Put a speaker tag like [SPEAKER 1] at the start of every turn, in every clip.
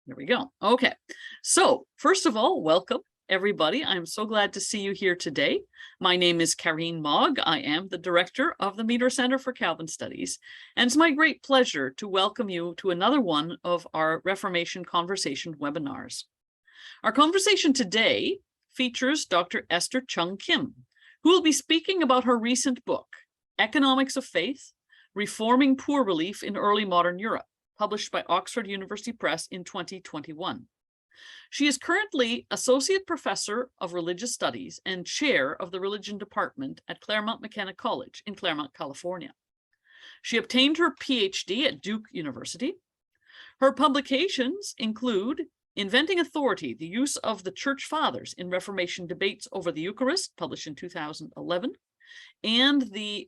[SPEAKER 1] There we go. Okay. So first of all, welcome everybody. I'm so glad to see you here today. My name is Karine Mogg. I am the director of the Meador Center for Calvin Studies, and it's my great pleasure to welcome you to another one of our Reformation Conversation webinars. Our conversation today features Dr. Esther Chung-Kim, who will be speaking about her recent book, Economics of Faith, Reforming Poor Relief in Early Modern Europe, published by Oxford University Press in 2021. She is currently Associate Professor of Religious Studies and Chair of the Religion Department at Claremont-McKenna College in Claremont, California. She obtained her PhD at Duke University. Her publications include Inventing Authority, the Use of the Church Fathers in Reformation Debates over the Eucharist, published in 2011, and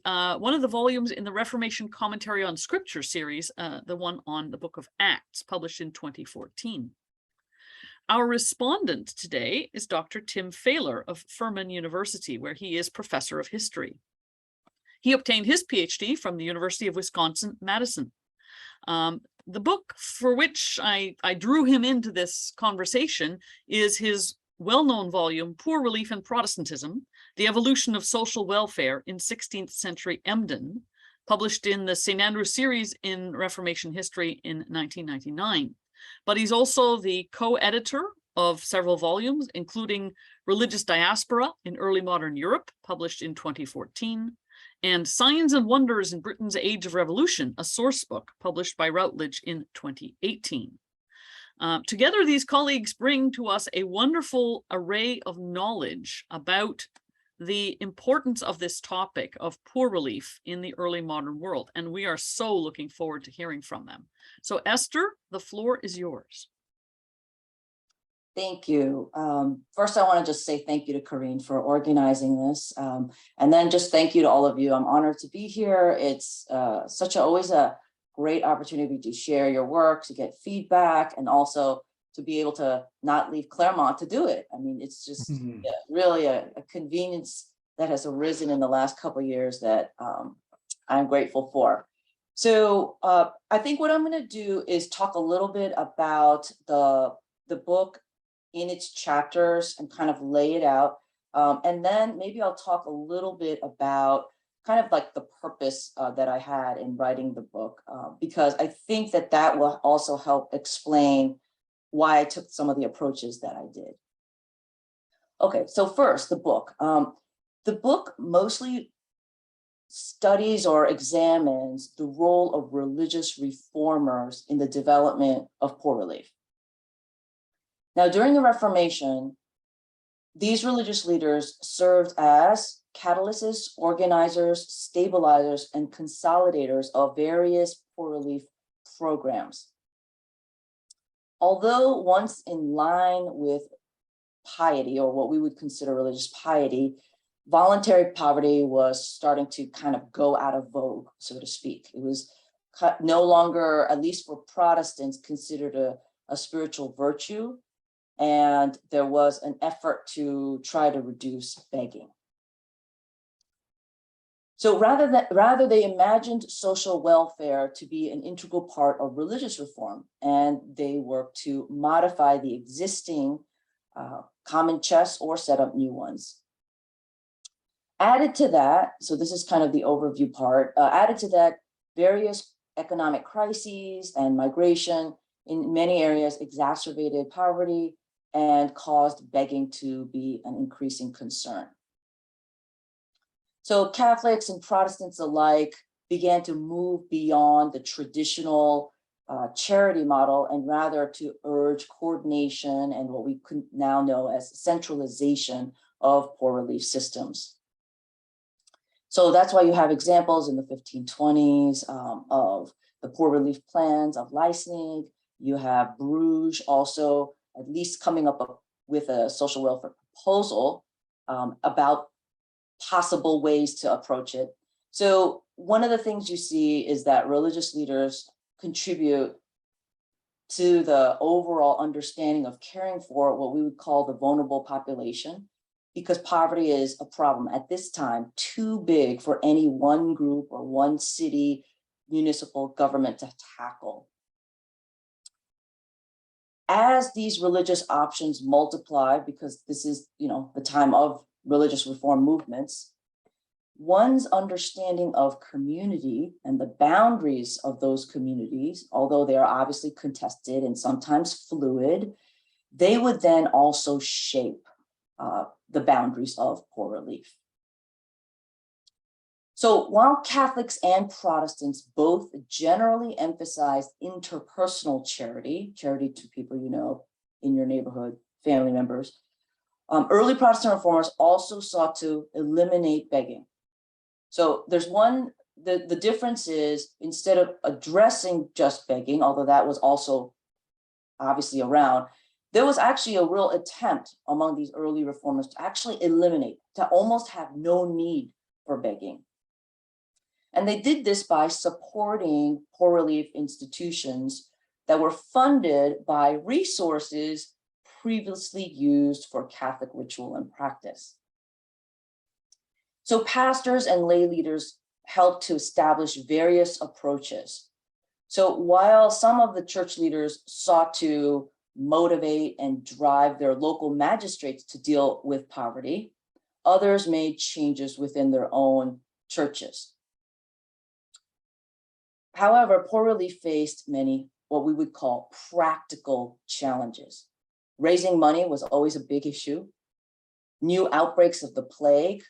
[SPEAKER 1] one of the volumes in the Reformation Commentary on Scripture series, the one on the Book of Acts, published in 2014. Our respondent today is Dr. Tim Fehler of Furman University, where he is professor of history. He obtained his PhD from the University of Wisconsin-Madison. The book for which I drew him into this conversation is his well-known volume, Poor Relief and Protestantism, The Evolution of Social Welfare in 16th Century Emden, published in the St. Andrew series in Reformation History in 1999. But he's also the co-editor of several volumes, including Religious Diaspora in Early Modern Europe, published in 2014, and Signs and Wonders in Britain's Age of Revolution, a source book published by Routledge in 2018. Together, these colleagues bring to us a wonderful array of knowledge about the importance of this topic of poor relief in the early modern world, and we are so looking forward to hearing from them. So Esther, the floor is yours.
[SPEAKER 2] Thank you. First, I want to just say thank you to Karine for organizing this, and then just thank you to all of you. I'm honored to be here. It's always a great opportunity to share your work, to get feedback, and also to be able to not leave Claremont to do it. I mean, it's just really a convenience that has arisen in the last couple of years that I'm grateful for. So I think what I'm going to do is talk a little bit about the book in its chapters and kind of lay it out. And then maybe I'll talk a little bit about kind of like the purpose that I had in writing the book, because I think that will also help explain why I took some of the approaches that I did. Okay, so first, the book. The book mostly studies or examines the role of religious reformers in the development of poor relief. Now, during the Reformation, these religious leaders served as catalysts, organizers, stabilizers, and consolidators of various poor relief programs. Although once in line with piety, or what we would consider religious piety, voluntary poverty was starting to kind of go out of vogue, so to speak. It was no longer, at least for Protestants, considered a spiritual virtue, and there was an effort to try to reduce begging. So rather they imagined social welfare to be an integral part of religious reform, and they worked to modify the existing common chests or set up new ones. Added to that, so this is kind of the overview part, added to that, various economic crises and migration in many areas exacerbated poverty and caused begging to be an increasing concern. So Catholics and Protestants alike began to move beyond the traditional charity model and rather to urge coordination and what we could now know as centralization of poor relief systems. So that's why you have examples in the 1520s of the poor relief plans of Leisnig. You have Bruges also at least coming up with a social welfare proposal about possible ways to approach it. So one of the things you see is that religious leaders contribute to the overall understanding of caring for what we would call the vulnerable population, because poverty is a problem at this time too big for any one group or one city municipal government to tackle. as these religious options multiply, because this is, the time of religious reform movements, one's understanding of community and the boundaries of those communities, although they are obviously contested and sometimes fluid, they would then also shape the boundaries of poor relief. So while Catholics and Protestants both generally emphasize interpersonal charity to people you know in your neighborhood, family members, early Protestant reformers also sought to eliminate begging. So there's the difference is, instead of addressing just begging, although that was also obviously around, there was actually a real attempt among these early reformers to actually eliminate, to almost have no need for begging. And they did this by supporting poor relief institutions that were funded by resources previously used for Catholic ritual and practice. So pastors and lay leaders helped to establish various approaches. So while some of the church leaders sought to motivate and drive their local magistrates to deal with poverty, others made changes within their own churches. However, poor relief faced many what we would call practical challenges. Raising money was always a big issue. New outbreaks of the plague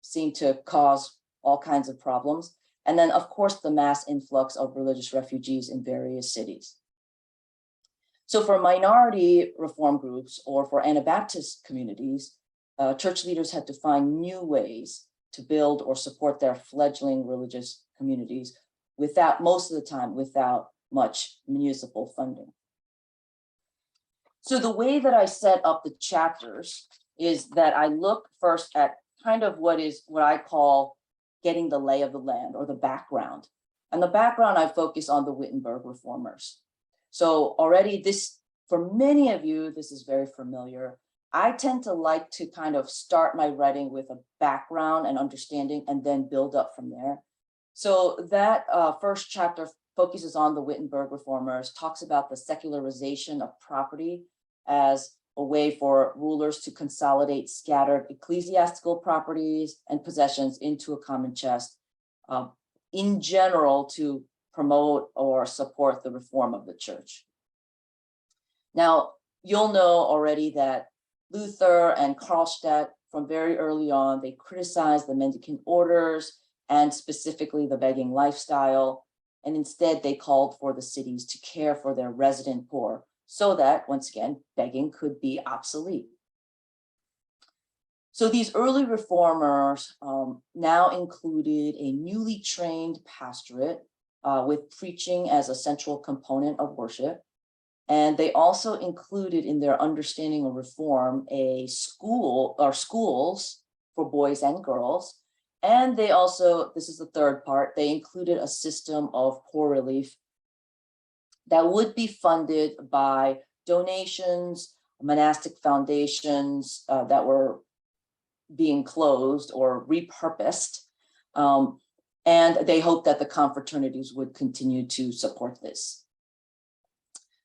[SPEAKER 2] seemed to cause all kinds of problems. And then, of course, the mass influx of religious refugees in various cities. So for minority reform groups or for Anabaptist communities, church leaders had to find new ways to build or support their fledgling religious communities most of the time, without much municipal funding. So the way that I set up the chapters is that I look first at kind of what I call getting the lay of the land, or the background. And the background, I focus on the Wittenberg reformers. So already for many of you, this is very familiar. I tend to like to kind of start my writing with a background and understanding and then build up from there. So that first chapter focuses on the Wittenberg reformers, talks about the secularization of property as a way for rulers to consolidate scattered ecclesiastical properties and possessions into a common chest, in general, to promote or support the reform of the church. Now, you'll know already that Luther and Karlstadt, from very early on, they criticized the mendicant orders and specifically the begging lifestyle. And instead, they called for the cities to care for their resident poor so that, once again, begging could be obsolete. So these early reformers now included a newly trained pastorate with preaching as a central component of worship. And they also included in their understanding of reform a school or schools for boys and girls. And they also, this is the third part, they included a system of poor relief that would be funded by donations, monastic foundations that were being closed or repurposed. And they hoped that the confraternities would continue to support this.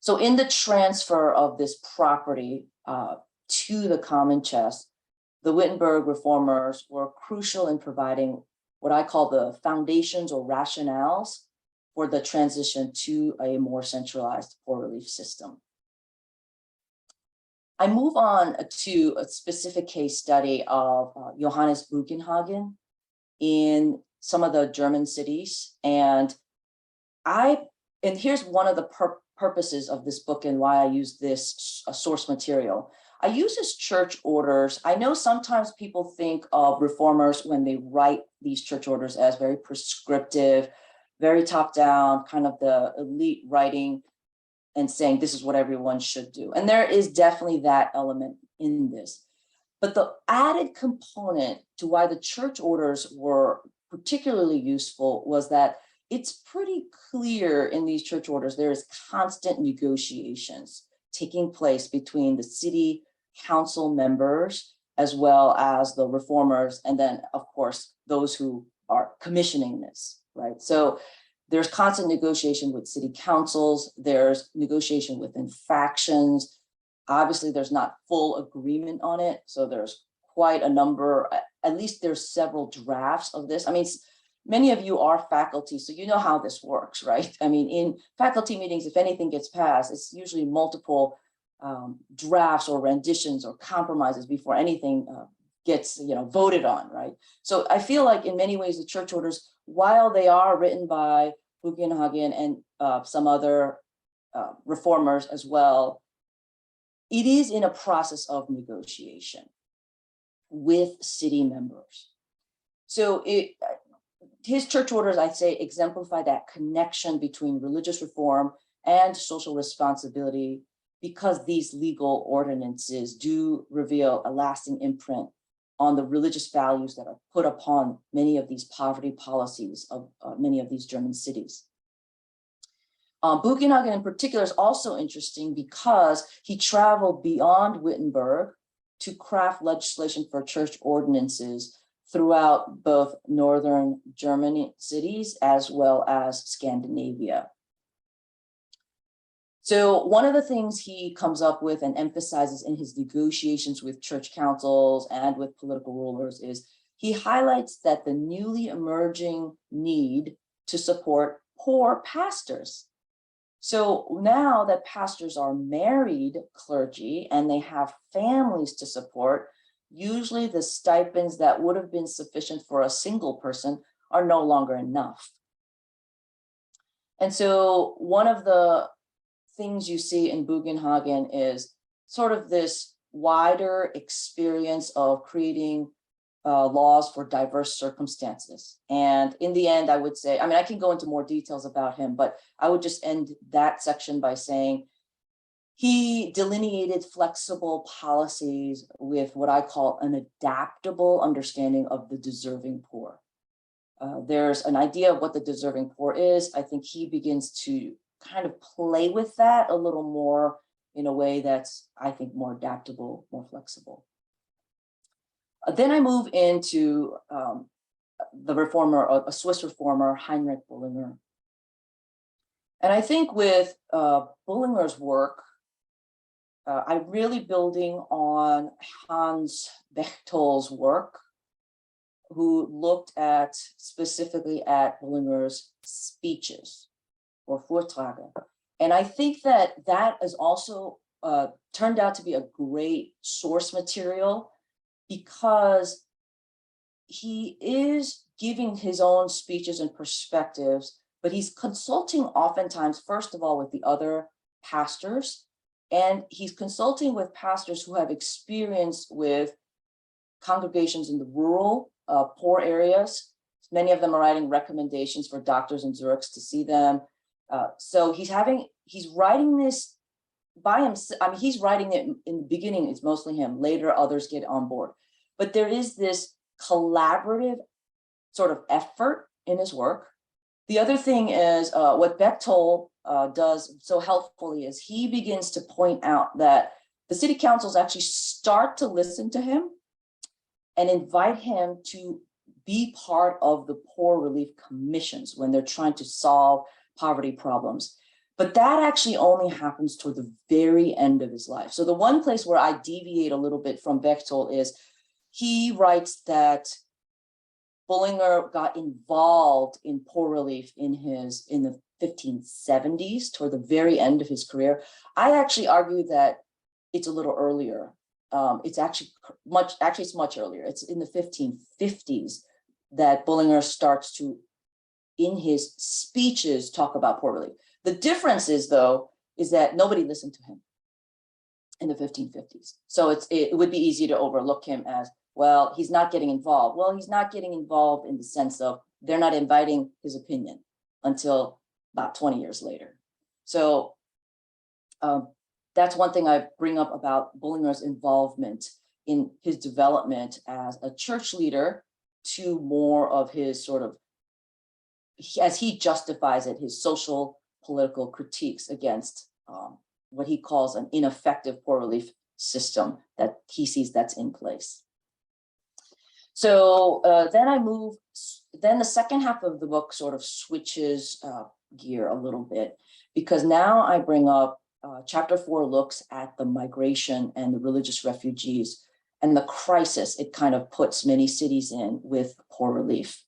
[SPEAKER 2] So in the transfer of this property to the common chest, the Wittenberg reformers were crucial in providing what I call the foundations or rationales for the transition to a more centralized poor relief system. I move on to a specific case study of Johannes Buchenhagen in some of the German cities. And here's one of the purposes of this book and why I use this source material. I use his church orders. I know sometimes people think of reformers when they write these church orders as very prescriptive, very top down, kind of the elite writing and saying this is what everyone should do. And there is definitely that element in this. But the added component to why the church orders were particularly useful was that it's pretty clear in these church orders, there is constant negotiations taking place between the city council members, as well as the reformers, and then, of course, those who are commissioning this, right? So There's constant negotiation with city councils. There's negotiation within factions. Obviously, there's not full agreement on it. So there's quite a number, at least there's several drafts of this. I mean, many of you are faculty, so you know how this works, right? I mean, in faculty meetings, if anything gets passed, it's usually multiple drafts or renditions or compromises before anything gets voted on, right? So I feel like in many ways the church orders, while they are written by Bugenhagen and some other reformers as well, it is in a process of negotiation with city members. So his church orders, I'd say, exemplify that connection between religious reform and social responsibility, because these legal ordinances do reveal a lasting imprint on the religious values that are put upon many of these poverty policies of many of these German cities. Bugenhagen in particular is also interesting because he traveled beyond Wittenberg to craft legislation for church ordinances throughout both northern German cities as well as Scandinavia. So one of the things he comes up with and emphasizes in his negotiations with church councils and with political rulers is he highlights that the newly emerging need to support poor pastors. So now that pastors are married clergy and they have families to support, usually the stipends that would have been sufficient for a single person are no longer enough. And so one of the things you see in Bugenhagen is sort of this wider experience of creating laws for diverse circumstances. And in the end, I would say, I mean, I can go into more details about him, but I would just end that section by saying he delineated flexible policies with what I call an adaptable understanding of the deserving poor. There's an idea of what the deserving poor is. I think he begins to kind of play with that a little more in a way that's, I think, more adaptable, more flexible. Then I move into the reformer, a Swiss reformer, Heinrich Bullinger. And I think with Bullinger's work, I'm really building on Hans Bechtel's work, who looked at specifically at Bullinger's speeches or Vorträge. And I think that that is also turned out to be a great source material, because he is giving his own speeches and perspectives, but he's consulting oftentimes, first of all, with the other pastors, and he's consulting with pastors who have experience with congregations in the rural, poor areas. Many of them are writing recommendations for doctors in Zurich to see them. So he's writing this by himself. I mean, he's writing it in the beginning, it's mostly him. Later, others get on board. But there is this collaborative sort of effort in his work. The other thing is what Bechtel does so helpfully is he begins to point out that the city councils actually start to listen to him and invite him to be part of the poor relief commissions when they're trying to solve poverty problems. But that actually only happens toward the very end of his life. So the one place where I deviate a little bit from Bechtel is he writes that Bullinger got involved in poor relief in the 1570s, toward the very end of his career. I actually argue that it's a little earlier. It's actually it's much earlier. It's in the 1550s that Bullinger starts to, in his speeches, talk about poor relief. The difference is, though, is that nobody listened to him in the 1550s. So it would be easy to overlook him as, well, he's not getting involved. Well, he's not getting involved in the sense of they're not inviting his opinion until about 20 years later. So that's one thing I bring up about Bullinger's involvement in his development as a church leader to more of his sort of, as he justifies it, his social political critiques against what he calls an ineffective poor relief system that he sees that's in place. So then I move then the second half of the book sort of switches gear a little bit, because now I bring up chapter 4 looks at the migration and the religious refugees and the crisis it kind of puts many cities in with poor relief.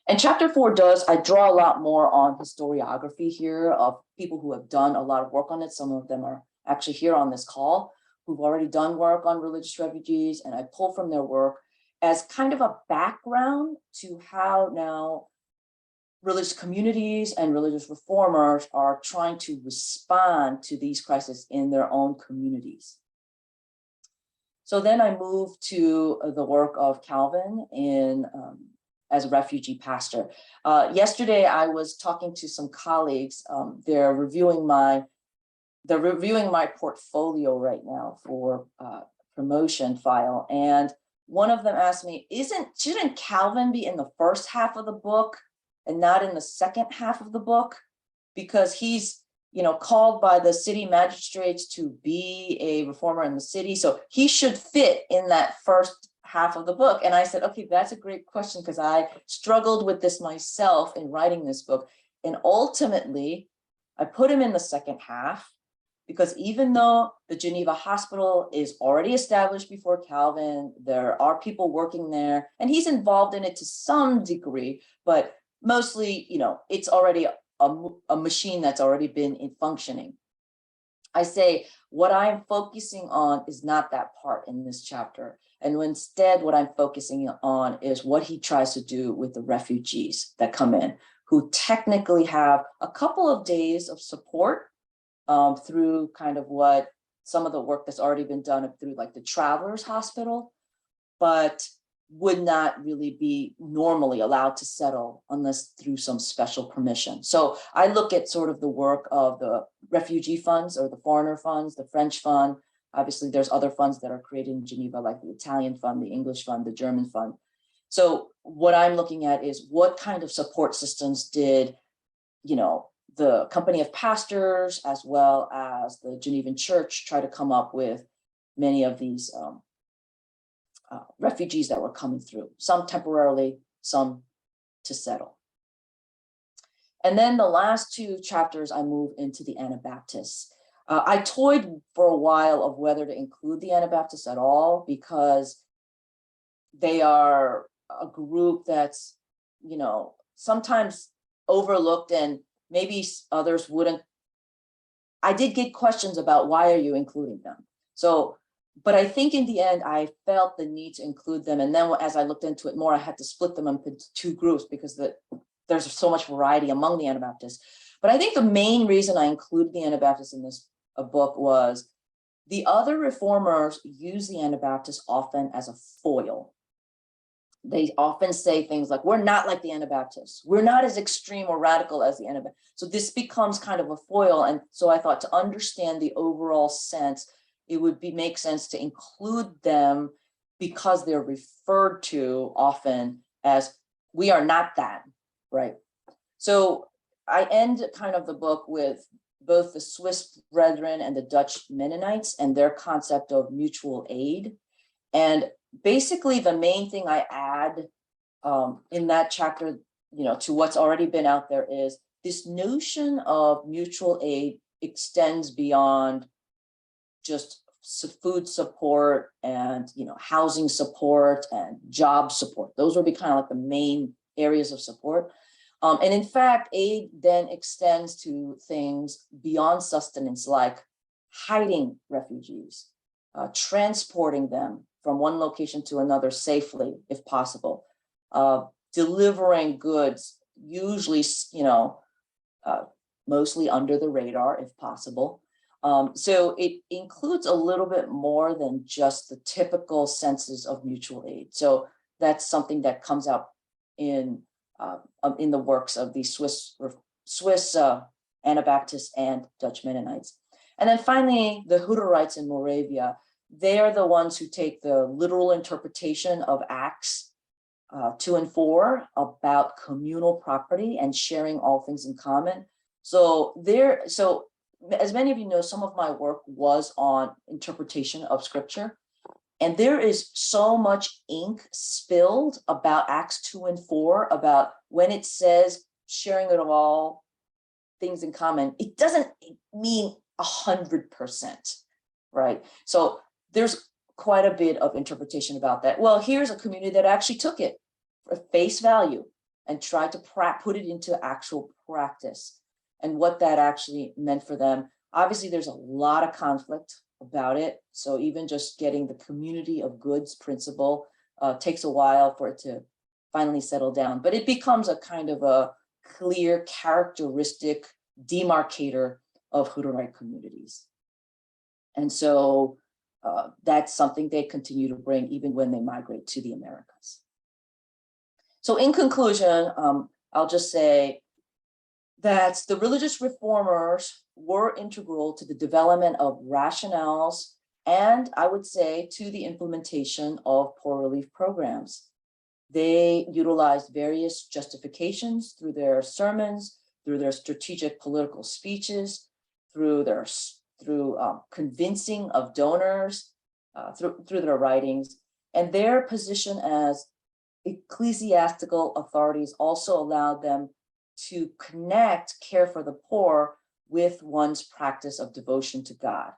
[SPEAKER 2] And chapter 4 I draw a lot more on historiography here of people who have done a lot of work on it. Some of them are actually here on this call who've already done work on religious refugees, and I pull from their work as kind of a background to how now religious communities and religious reformers are trying to respond to these crises in their own communities. So then I move to the work of Calvin in as a refugee pastor. Yesterday, I was talking to some colleagues. They're reviewing my portfolio right now for promotion file, and one of them asked me, shouldn't Calvin be in the first half of the book and not in the second half of the book? Because he's, called by the city magistrates to be a reformer in the city. So he should fit in that first half of the book. And I said, okay, that's a great question, because I struggled with this myself in writing this book. And ultimately, I put him in the second half, because even though the Geneva Hospital is already established before Calvin, there are people working there, and he's involved in it to some degree, but mostly, it's already a machine that's already been in functioning. I say what I'm focusing on is not that part in this chapter. And instead, what I'm focusing on is what he tries to do with the refugees that come in, who technically have a couple of days of support through kind of what some of the work that's already been done through like the Travelers Hospital, but would not really be normally allowed to settle unless through some special permission. So I look at sort of the work of the refugee funds or the foreigner funds, the French fund. Obviously, there's other funds that are created in Geneva, like the Italian fund, the English fund, the German fund. So what I'm looking at is what kind of support systems did, the Company of Pastors, as well as the Genevan Church, try to come up with many of these refugees that were coming through, some temporarily, some to settle. And then the last two chapters, I move into the Anabaptists. I toyed for a while of whether to include the Anabaptists at all, because they are a group that's, sometimes overlooked, and maybe others wouldn't. I did get questions about why are you including them? So, but I think in the end, I felt the need to include them. And then as I looked into it more, I had to split them into two groups because there's so much variety among the Anabaptists. But I think the main reason I included the Anabaptists in this book was the other reformers use the Anabaptists often as a foil. They often say things like, we're not like the Anabaptists. We're not as extreme or radical as the Anabaptists. So this becomes kind of a foil. And so I thought to understand the overall sense, it would make sense to include them because they're referred to often as, we are not that, right? So I end kind of the book with both the Swiss Brethren and the Dutch Mennonites and their concept of mutual aid. And basically the main thing I add in that chapter, to what's already been out there is this notion of mutual aid extends beyond just food support and, housing support and job support. Those would be kind of like the main areas of support. And in fact, aid then extends to things beyond sustenance, like hiding refugees, transporting them from one location to another safely, if possible, delivering goods, usually, mostly under the radar, if possible. So it includes a little bit more than just the typical senses of mutual aid. So that's something that comes out in the works of the Swiss Anabaptists and Dutch Mennonites. And then finally, the Hutterites in Moravia, they're the ones who take the literal interpretation of Acts 2 and 4 about communal property and sharing all things in common. So as many of you know, some of my work was on interpretation of scripture. And there is so much ink spilled about Acts 2 and 4, about when it says sharing it all, things in common, it doesn't mean 100%, right? So there's quite a bit of interpretation about that. Well, here's a community that actually took it for face value and tried to put it into actual practice and what that actually meant for them. Obviously, there's a lot of conflict about it. So even just getting the community of goods principle takes a while for it to finally settle down, but it becomes a kind of a clear characteristic demarcator of Hutterite communities. And so that's something they continue to bring even when they migrate to the Americas. So in conclusion, I'll just say that the religious reformers were integral to the development of rationales and, I would say, to the implementation of poor relief programs. They utilized various justifications through their sermons, through their strategic political speeches, through convincing of donors, through their writings, and their position as ecclesiastical authorities also allowed them to connect care for the poor with one's practice of devotion to God.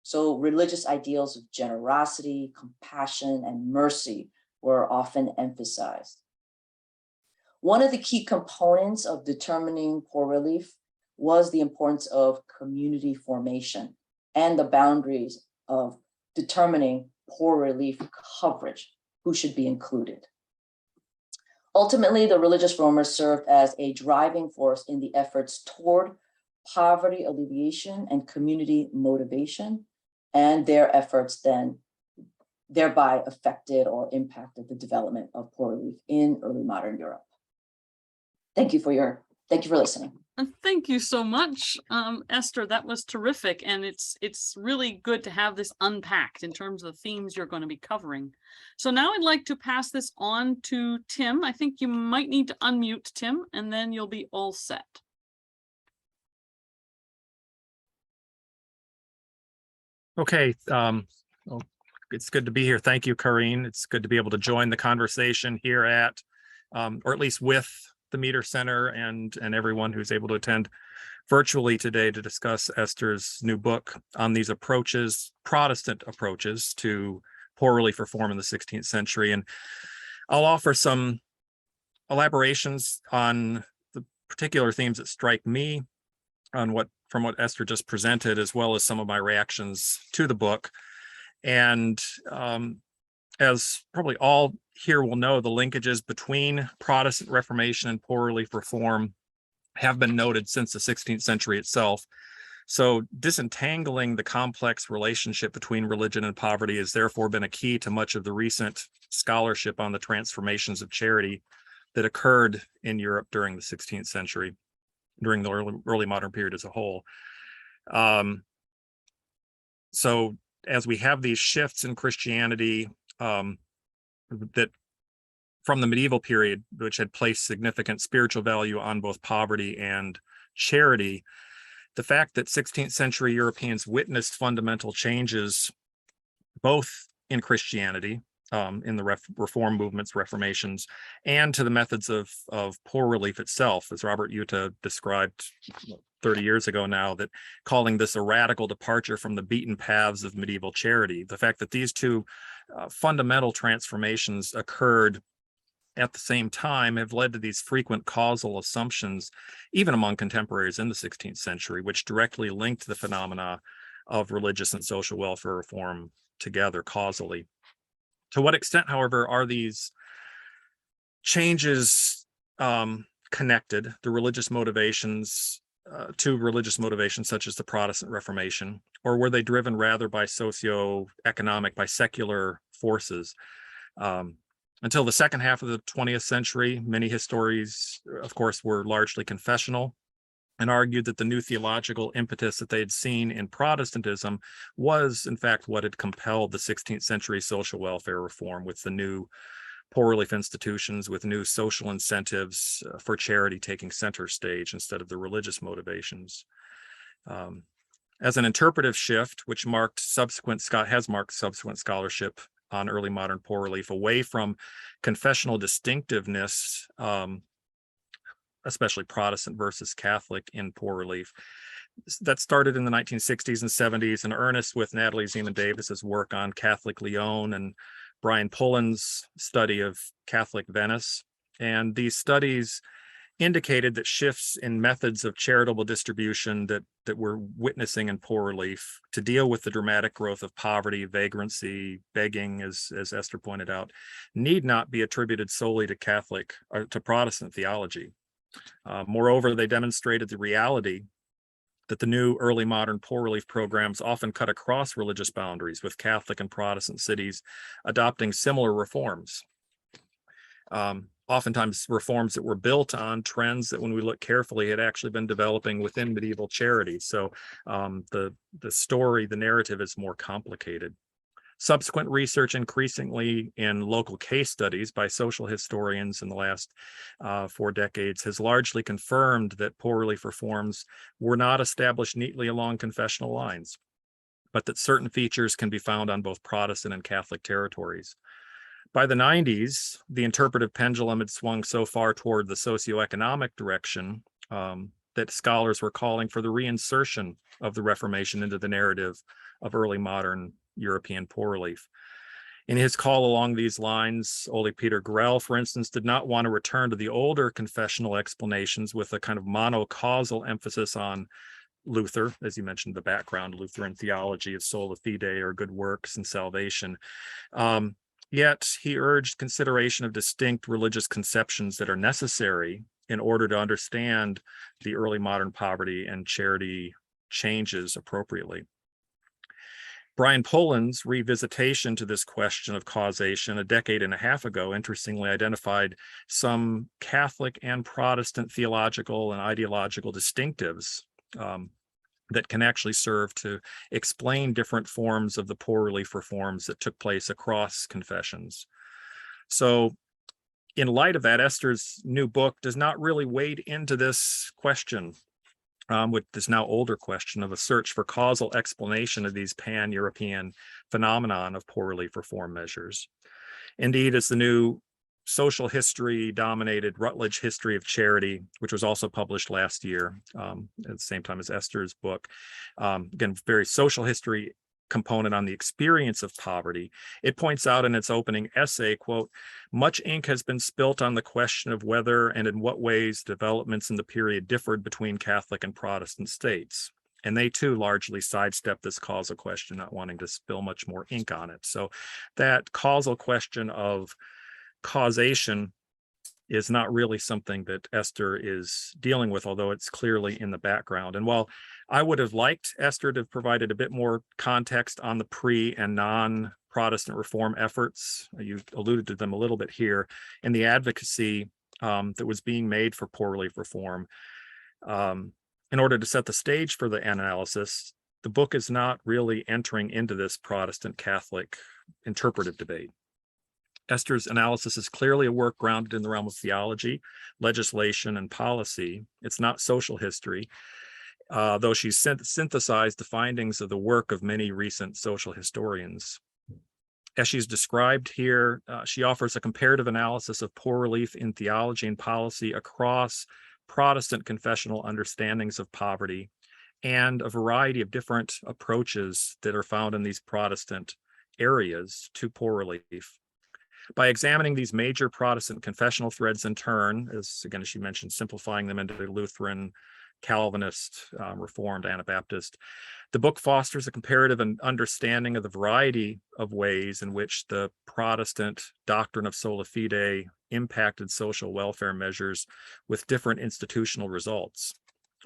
[SPEAKER 2] So religious ideals of generosity, compassion, and mercy were often emphasized. One of the key components of determining poor relief was the importance of community formation and the boundaries of determining poor relief coverage, who should be included. Ultimately, the religious reformers served as a driving force in the efforts toward poverty alleviation and community motivation, and their efforts then thereby affected or impacted the development of poor relief in early modern Europe. Thank you for listening.
[SPEAKER 1] Thank you so much, Esther. That was terrific, and it's really good to have this unpacked in terms of the themes you're going to be covering. So now I'd like to pass this on to Tim. I think you might need to unmute, Tim, and then you'll be all set.
[SPEAKER 3] Okay. Well, it's good to be here. Thank you, Karine. It's good to be able to join the conversation here at, or at least with the Meter Center and everyone who's able to attend virtually today to discuss Esther's new book on these approaches, Protestant approaches to poor relief reform in the 16th century. And I'll offer some elaborations on the particular themes that strike me from what Esther just presented, as well as some of my reactions to the book. And as probably all here will know, the linkages between Protestant Reformation and poor relief reform have been noted since the 16th century itself. So disentangling the complex relationship between religion and poverty has therefore been a key to much of the recent scholarship on the transformations of charity that occurred in Europe during the 16th century, during the early modern period as a whole. So as we have these shifts in Christianity that from the medieval period, which had placed significant spiritual value on both poverty and charity, the fact that 16th century Europeans witnessed fundamental changes both in Christianity, in the reform movements, reformations, and to the methods of poor relief itself, as Robert Yuta described 30 years ago now, that calling this a radical departure from the beaten paths of medieval charity. The fact that these two fundamental transformations occurred at the same time have led to these frequent causal assumptions, even among contemporaries in the 16th century, which directly linked the phenomena of religious and social welfare reform together causally. To what extent, however, are these changes connected, the religious motivations to religious motivations such as the Protestant Reformation, or were they driven rather by socio-economic, by secular forces? Until the second half of the 20th century, many historians, of course, were largely confessional and argued that the new theological impetus that they had seen in Protestantism was, in fact, what had compelled the 16th century social welfare reform, with the new poor relief institutions, with new social incentives for charity taking center stage instead of the religious motivations. As an interpretive shift, which has marked subsequent scholarship on early modern poor relief, away from confessional distinctiveness, especially Protestant versus Catholic in poor relief. That started in the 1960s and 70s in earnest with Natalie Zeman Davis's work on Catholic Lyon and Brian Pullen's study of Catholic Venice. And these studies indicated that shifts in methods of charitable distribution that we're witnessing in poor relief to deal with the dramatic growth of poverty, vagrancy, begging, as Esther pointed out, need not be attributed solely to Catholic or to Protestant theology. Moreover, they demonstrated the reality that the new early modern poor relief programs often cut across religious boundaries, with Catholic and Protestant cities adopting similar reforms. Oftentimes reforms that were built on trends that, when we look carefully, had actually been developing within medieval charities. So the story, the narrative is more complicated. Subsequent research, increasingly in local case studies by social historians in the last 4 decades, has largely confirmed that poor relief reforms were not established neatly along confessional lines, but that certain features can be found on both Protestant and Catholic territories. By the 90s, the interpretive pendulum had swung so far toward the socioeconomic direction that scholars were calling for the reinsertion of the Reformation into the narrative of early modern European poor relief. In his call along these lines, Ole Peter Grell, for instance, did not want to return to the older confessional explanations with a kind of monocausal emphasis on Luther, as you mentioned, the background Lutheran theology of sola fide, or good works and salvation. Yet he urged consideration of distinct religious conceptions that are necessary in order to understand the early modern poverty and charity changes appropriately. Brian Pullen's revisitation to this question of causation a decade and a half ago, interestingly, identified some Catholic and Protestant theological and ideological distinctives that can actually serve to explain different forms of the poor relief reforms that took place across confessions. So, in light of that, Esther's new book does not really wade into this question, with this now older question of a search for causal explanation of these pan-European phenomenon of poor relief reform measures. Indeed, as the new social history dominated Rutledge History of Charity, which was also published last year at the same time as Esther's book, again, very social history component on the experience of poverty, it points out in its opening essay, quote, "Much ink has been spilt on the question of whether and in what ways developments in the period differed between Catholic and Protestant states." And they too largely sidestep this causal question, not wanting to spill much more ink on it. So that causal question of causation is not really something that Esther is dealing with, although it's clearly in the background. And while I would have liked Esther to have provided a bit more context on the pre and non-Protestant reform efforts, you alluded to them a little bit here, and the advocacy that was being made for poor relief reform, in order to set the stage for the analysis, the book is not really entering into this Protestant-Catholic interpretive debate. Esther's analysis is clearly a work grounded in the realm of theology, legislation, and policy. It's not social history, though she's synthesized the findings of the work of many recent social historians. As she's described here, she offers a comparative analysis of poor relief in theology and policy across Protestant confessional understandings of poverty and a variety of different approaches that are found in these Protestant areas to poor relief. By examining these major Protestant confessional threads in turn, as again, as she mentioned, simplifying them into Lutheran, Calvinist, Reformed, Anabaptist, the book fosters a comparative understanding of the variety of ways in which the Protestant doctrine of sola fide impacted social welfare measures with different institutional results.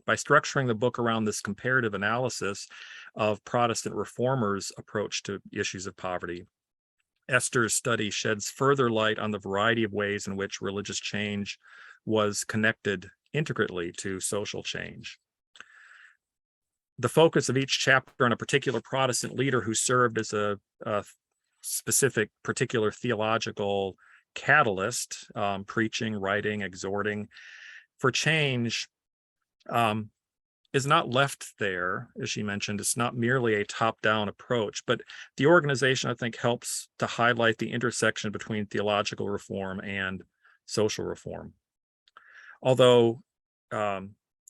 [SPEAKER 3] By structuring the book around this comparative analysis of Protestant reformers' approach to issues of poverty, Esther's study sheds further light on the variety of ways in which religious change was connected intricately to social change. The focus of each chapter on a particular Protestant leader who served as a specific particular theological catalyst, preaching, writing, exhorting for change, is not left there, as she mentioned. It's not merely a top-down approach, but the organization, I think, helps to highlight the intersection between theological reform and social reform. Although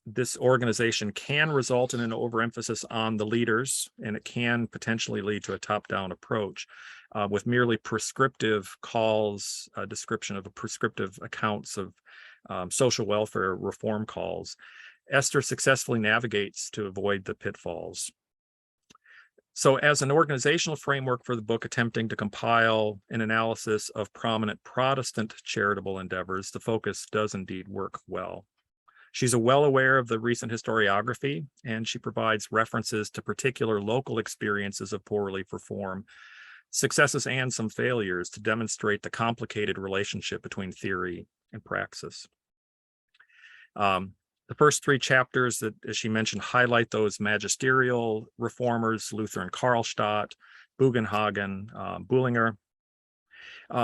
[SPEAKER 3] this organization can result in an overemphasis on the leaders, and it can potentially lead to a top-down approach with merely prescriptive calls, description of prescriptive accounts of social welfare reform calls. Esther successfully navigates to avoid the pitfalls. So as an organizational framework for the book, attempting to compile an analysis of prominent Protestant charitable endeavors, the focus does indeed work well. She's well aware of the recent historiography, and she provides references to particular local experiences of poor relief reform, successes and some failures, to demonstrate the complicated relationship between theory and praxis. The first three chapters that, as she mentioned, highlight those magisterial reformers, Luther and Karlstadt, Bugenhagen, Bullinger.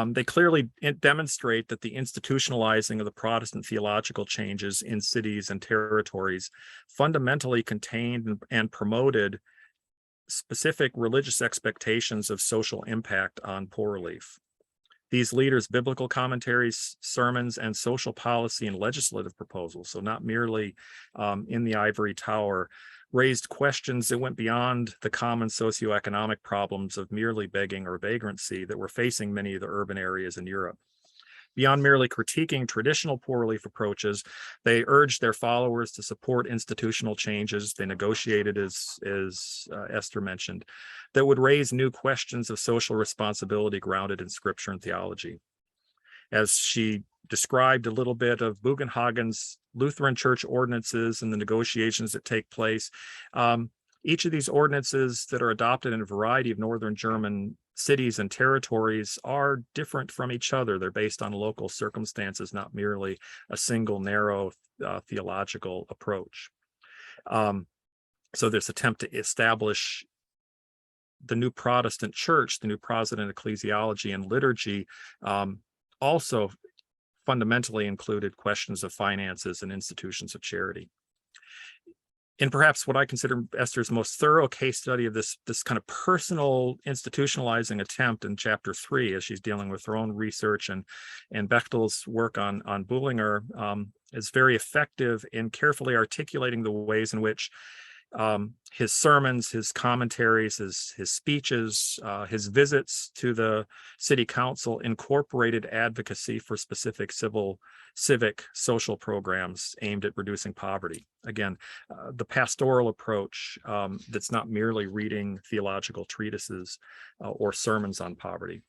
[SPEAKER 3] They clearly demonstrate that the institutionalizing of the Protestant theological changes in cities and territories fundamentally contained and promoted specific religious expectations of social impact on poor relief. These leaders' biblical commentaries, sermons, and social policy and legislative proposals, so not merely in the ivory tower, raised questions that went beyond the common socioeconomic problems of merely begging or vagrancy that were facing many of the urban areas in Europe. Beyond merely critiquing traditional poor relief approaches, they urged their followers to support institutional changes. They negotiated, as Esther mentioned, that would raise new questions of social responsibility grounded in scripture and theology. As she described a little bit of Bugenhagen's Lutheran church ordinances and the negotiations that take place, each of these ordinances that are adopted in a variety of northern German cities and territories are different from each other. They're based on local circumstances, not merely a single narrow theological approach. So this attempt to establish the new Protestant church, the new Protestant ecclesiology and liturgy, also fundamentally included questions of finances and institutions of charity. In perhaps what I consider Esther's most thorough case study of this kind of personal institutionalizing attempt in chapter 3, as she's dealing with her own research and Bechtel's work on Bullinger, is very effective in carefully articulating the ways in which his sermons, his commentaries, his speeches, his visits to the city council incorporated advocacy for specific civic, social programs aimed at reducing poverty. Again, the pastoral approach that's not merely reading theological treatises or sermons on poverty.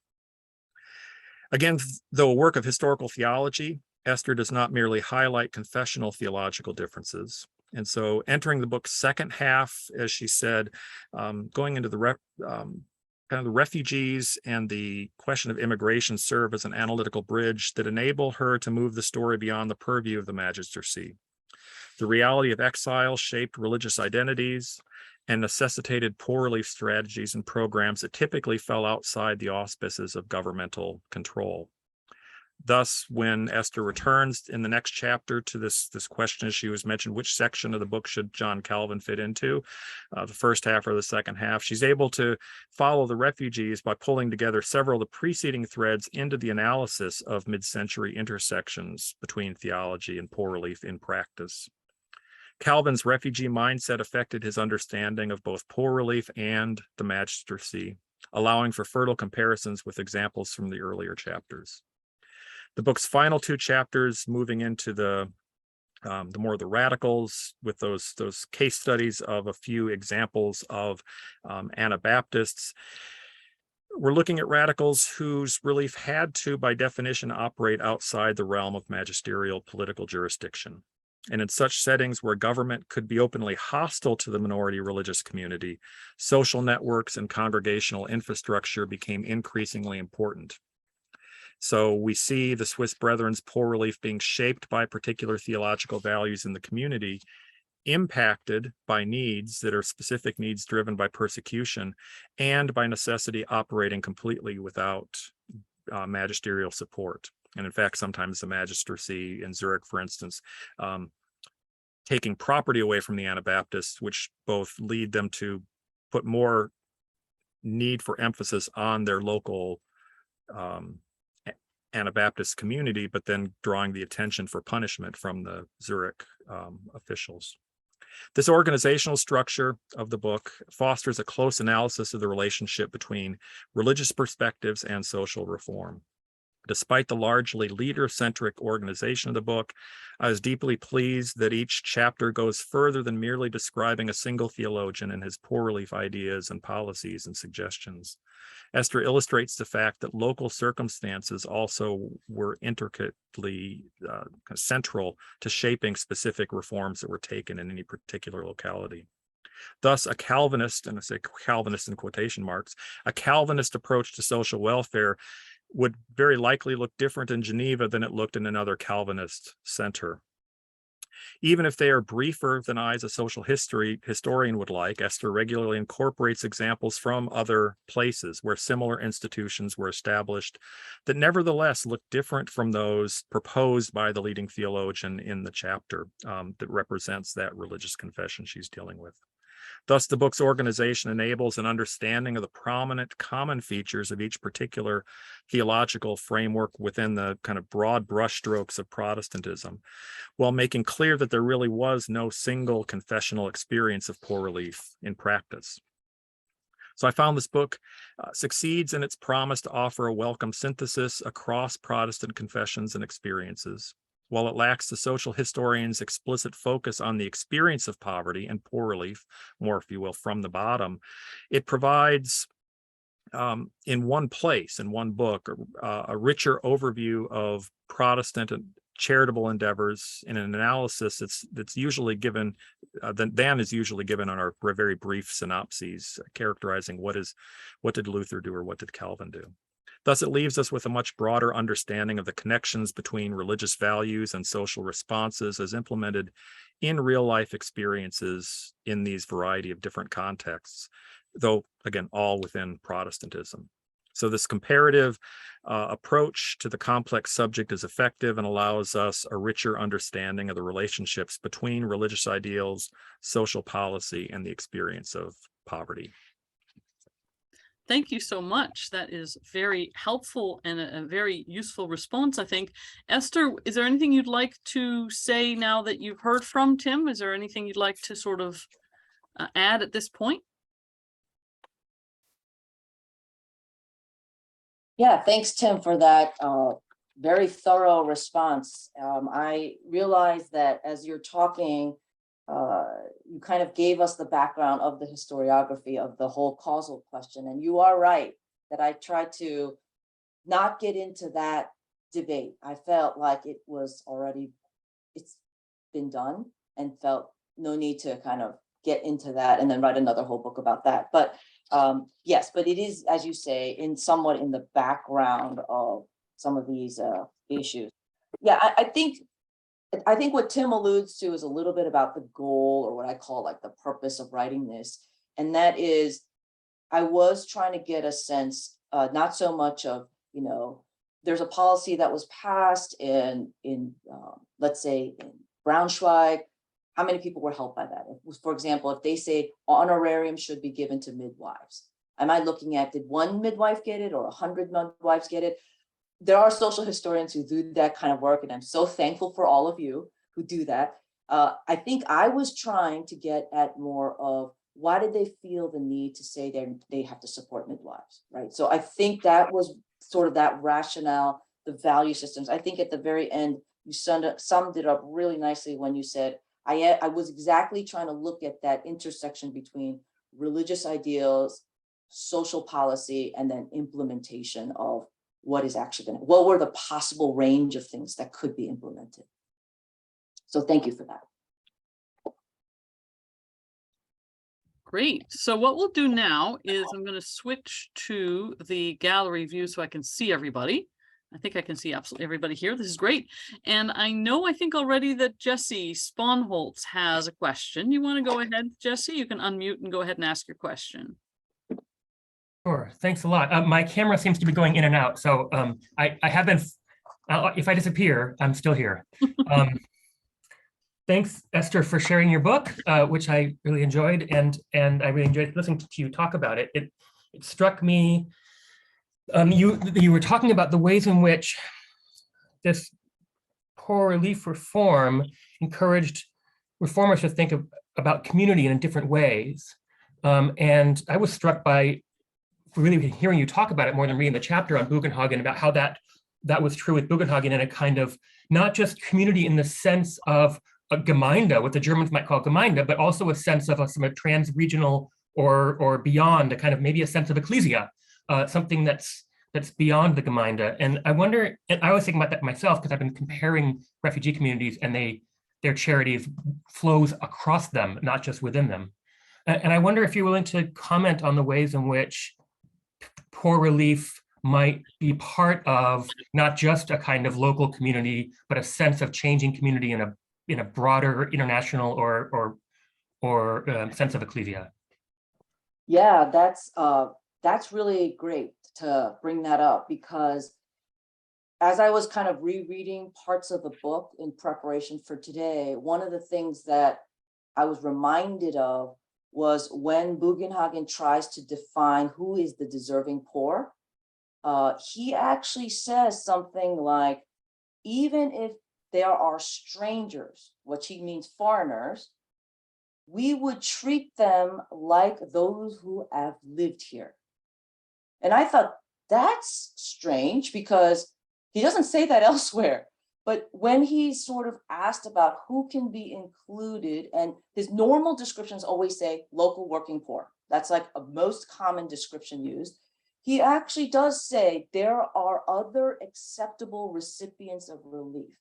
[SPEAKER 3] Again, though a work of historical theology, Esther does not merely highlight confessional theological differences. And so entering the book's second half, as she said, going into the kind of the refugees and the question of immigration serve as an analytical bridge that enable her to move the story beyond the purview of the magistracy. The reality of exile shaped religious identities and necessitated poor relief strategies and programs that typically fell outside the auspices of governmental control. Thus, when Esther returns in the next chapter to this question, as she was mentioned, which section of the book should John Calvin fit into, the first half or the second half, she's able to follow the refugees by pulling together several of the preceding threads into the analysis of mid-century intersections between theology and poor relief in practice. Calvin's refugee mindset affected his understanding of both poor relief and the magistracy, allowing for fertile comparisons with examples from the earlier chapters. The book's final two chapters, moving into the more of the radicals, with those case studies of a few examples of Anabaptists. We're looking at radicals whose relief had to, by definition, operate outside the realm of magisterial political jurisdiction. And in such settings where government could be openly hostile to the minority religious community, social networks and congregational infrastructure became increasingly important. So we see the Swiss Brethren's poor relief being shaped by particular theological values in the community, impacted by needs that are specific needs driven by persecution, and by necessity operating completely without magisterial support. And in fact, sometimes the magistracy in Zurich, for instance, taking property away from the Anabaptists, which both lead them to put more need for emphasis on their local Anabaptist community, but then drawing the attention for punishment from the Zurich officials. This organizational structure of the book fosters a close analysis of the relationship between religious perspectives and social reform. Despite the largely leader-centric organization of the book, I was deeply pleased that each chapter goes further than merely describing a single theologian and his poor relief ideas and policies and suggestions. Esther illustrates the fact that local circumstances also were intricately central to shaping specific reforms that were taken in any particular locality. Thus, a Calvinist, and I say Calvinist in quotation marks, a Calvinist approach to social welfare would very likely look different in Geneva than it looked in another Calvinist center. Even if they are briefer than I, as a social historian, would like, Esther regularly incorporates examples from other places where similar institutions were established that nevertheless look different from those proposed by the leading theologian in the chapter that represents that religious confession she's dealing with. Thus, the book's organization enables an understanding of the prominent common features of each particular theological framework within the kind of broad brushstrokes of Protestantism, while making clear that there really was no single confessional experience of poor relief in practice. So I found this book succeeds in its promise to offer a welcome synthesis across Protestant confessions and experiences. While it lacks the social historian's explicit focus on the experience of poverty and poor relief, more, if you will, from the bottom, it provides in one place, in one book, a richer overview of Protestant and charitable endeavors in an analysis that's usually given than is usually given on our very brief synopses characterizing what did Luther do or what did Calvin do. Thus, it leaves us with a much broader understanding of the connections between religious values and social responses as implemented in real-life experiences in these variety of different contexts, though, again, all within Protestantism. So this comparative approach to the complex subject is effective and allows us a richer understanding of the relationships between religious ideals, social policy, and the experience of poverty.
[SPEAKER 1] Thank you so much. That is very helpful and a very useful response, I think. Esther, is there anything you'd like to say now that you've heard from Tim? Is there anything you'd like to sort of add at this point?
[SPEAKER 2] Yeah, thanks, Tim, for that very thorough response. I realized that as you're talking, you kind of gave us the background of the historiography of the whole causal question. And you are right that I tried to not get into that debate. I felt like it's been done and felt no need to kind of get into that and then write another whole book about that. But yes, but it is, as you say, somewhat in the background of some of these issues. Yeah, I think what Tim alludes to is a little bit about the goal, or what I call like the purpose of writing this. And that is, I was trying to get a sense, not so much of, there's a policy that was passed in let's say, in Braunschweig. How many people were helped by that? For example, if they say honorarium should be given to midwives, am I looking at, did one midwife get it or 100 midwives get it? There are social historians who do that kind of work, and I'm so thankful for all of you who do that. I think I was trying to get at more of, why did they feel the need to say they have to support midwives, right? So I think that was sort of that rationale, the value systems. I think at the very end, you summed it up really nicely when you said, I was exactly trying to look at that intersection between religious ideals, social policy, and then implementation of what were the possible range of things that could be implemented. So thank you for that.
[SPEAKER 1] Great. So what we'll do now is I'm going to switch to the gallery view so I can see everybody. I think I can see absolutely everybody here. This is great. And I think already that Jesse Sponholtz has a question. You want to go ahead, Jesse? You can unmute and go ahead and ask your question.
[SPEAKER 4] Sure. Thanks a lot. My camera seems to be going in and out. So I have been, if I disappear, I'm still here. Thanks, Esther, for sharing your book, which I really enjoyed, and I really enjoyed listening to you talk about it. It struck me, you were talking about the ways in which this poor relief reform encouraged reformers to think about community in different ways. And I was struck by really hearing you talk about it more than reading the chapter on Bugenhagen, about how that was true with Bugenhagen in a kind of not just community in the sense of a Gemeinde, what the Germans might call Gemeinde, but also a sense of some trans-regional or beyond, a kind of maybe a sense of ecclesia, something that's beyond the Gemeinde. And I wonder, and I was thinking about that myself because I've been comparing refugee communities, and their charities flows across them, not just within them. And I wonder if you're willing to comment on the ways in which poor relief might be part of not just a kind of local community, but a sense of changing community in a broader international or sense of ecclesia.
[SPEAKER 2] Yeah, that's really great to bring that up, because as I was kind of rereading parts of the book in preparation for today, one of the things that I was reminded of was when Bugenhagen tries to define who is the deserving poor. He actually says something like, even if there are strangers, which he means foreigners, we would treat them like those who have lived here. And I thought, that's strange, because he doesn't say that elsewhere. But when he's sort of asked about who can be included, and his normal descriptions always say local working poor. That's like a most common description used. He actually does say there are other acceptable recipients of relief.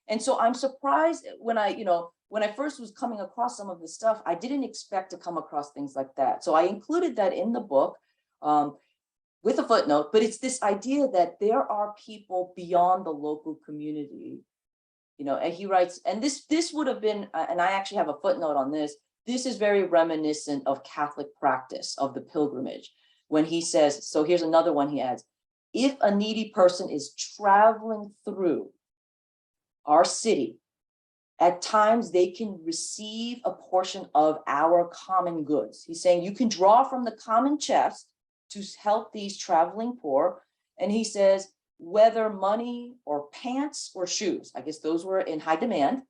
[SPEAKER 2] And so I'm surprised when I first was coming across some of this stuff, I didn't expect to come across things like that. So I included that in the book with a footnote, but it's this idea that there are people beyond the local community, and he writes, and this would have been, and I actually have a footnote on this. This is very reminiscent of Catholic practice of the pilgrimage, when he says, so here's another one he adds, if a needy person is traveling through our city, at times they can receive a portion of our common goods. He's saying you can draw from the common chest to help these traveling poor. And he says, whether money or pants or shoes, I guess those were in high demand,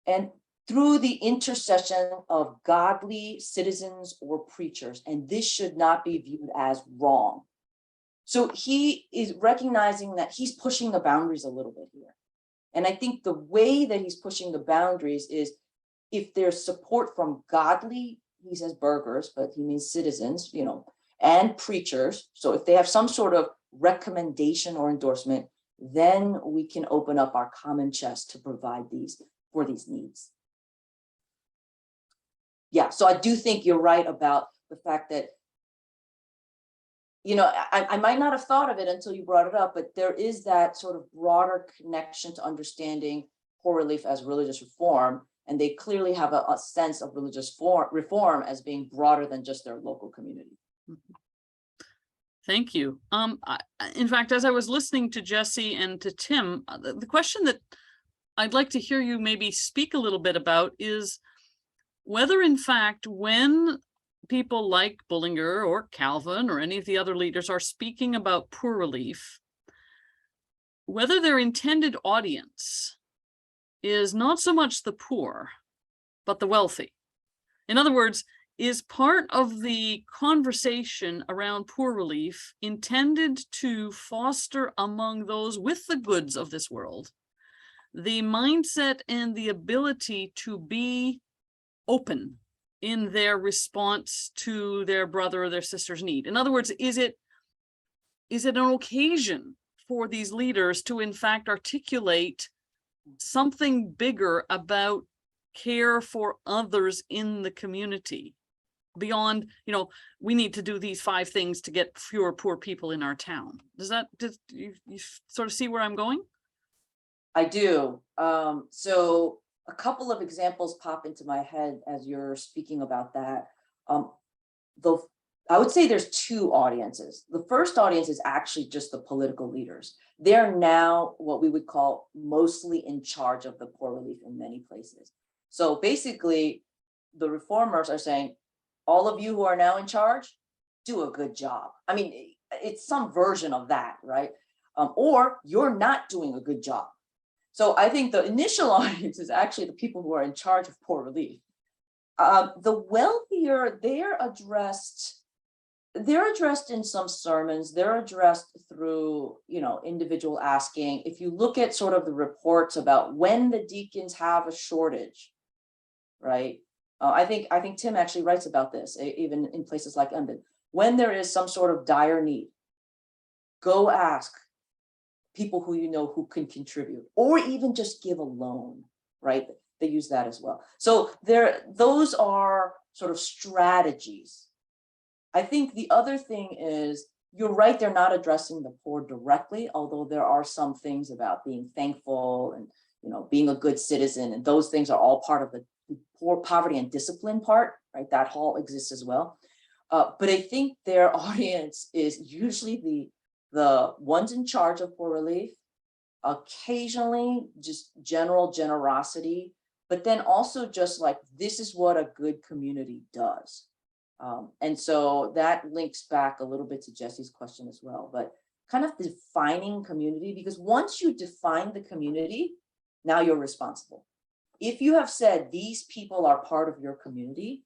[SPEAKER 2] and through the intercession of godly citizens or preachers. And this should not be viewed as wrong. So he is recognizing that he's pushing the boundaries a little bit here. And I think the way that he's pushing the boundaries is if there's support from godly, he says burghers, but he means citizens, and preachers. So if they have some sort of recommendation or endorsement, then we can open up our common chest to provide these for these needs. Yeah, so I do think you're right about the fact that, I might not have thought of it until you brought it up, but there is that sort of broader connection to understanding poor relief as religious reform. And they clearly have a sense of religious reform as being broader than just their local community.
[SPEAKER 1] Thank you. In fact, as I was listening to Jesse and to Tim, the question that I'd like to hear you maybe speak a little bit about is whether, in fact, when people like Bullinger or Calvin or any of the other leaders are speaking about poor relief, whether their intended audience is not so much the poor, but the wealthy. In other words, is part of the conversation around poor relief intended to foster among those with the goods of this world the mindset and the ability to be open in their response to their brother or their sister's need? In other words, is it an occasion for these leaders to in fact articulate something bigger about care for others in the community beyond, we need to do these 5 things to get fewer poor people in our town? Does you sort of see where I'm going?
[SPEAKER 2] I do. So a couple of examples pop into my head as you're speaking about that. I would say there's two audiences. The first audience is actually just the political leaders. They're now what we would call mostly in charge of the poor relief in many places. So basically, the reformers are saying, all of you who are now in charge, do a good job. I mean, it's some version of that, right? Or you're not doing a good job. So I think the initial audience is actually the people who are in charge of poor relief. The wealthier, they're addressed in some sermons. They're addressed through, individual asking. If you look at sort of the reports about when the deacons have a shortage, right? I think Tim actually writes about this, even in places like Emden. When there is some sort of dire need, go ask people who you know who can contribute, or even just give a loan, right? They use that as well. So those are sort of strategies. I think the other thing is, you're right, they're not addressing the poor directly, although there are some things about being thankful and being a good citizen, and those things are all part of the poor poverty and discipline part, right? That all exists as well. But I think their audience is usually the ones in charge of poor relief, occasionally just general generosity, but then also just like, this is what a good community does. And so that links back a little bit to Jesse's question as well, but kind of defining community, because once you define the community, now you're responsible. If you have said these people are part of your community,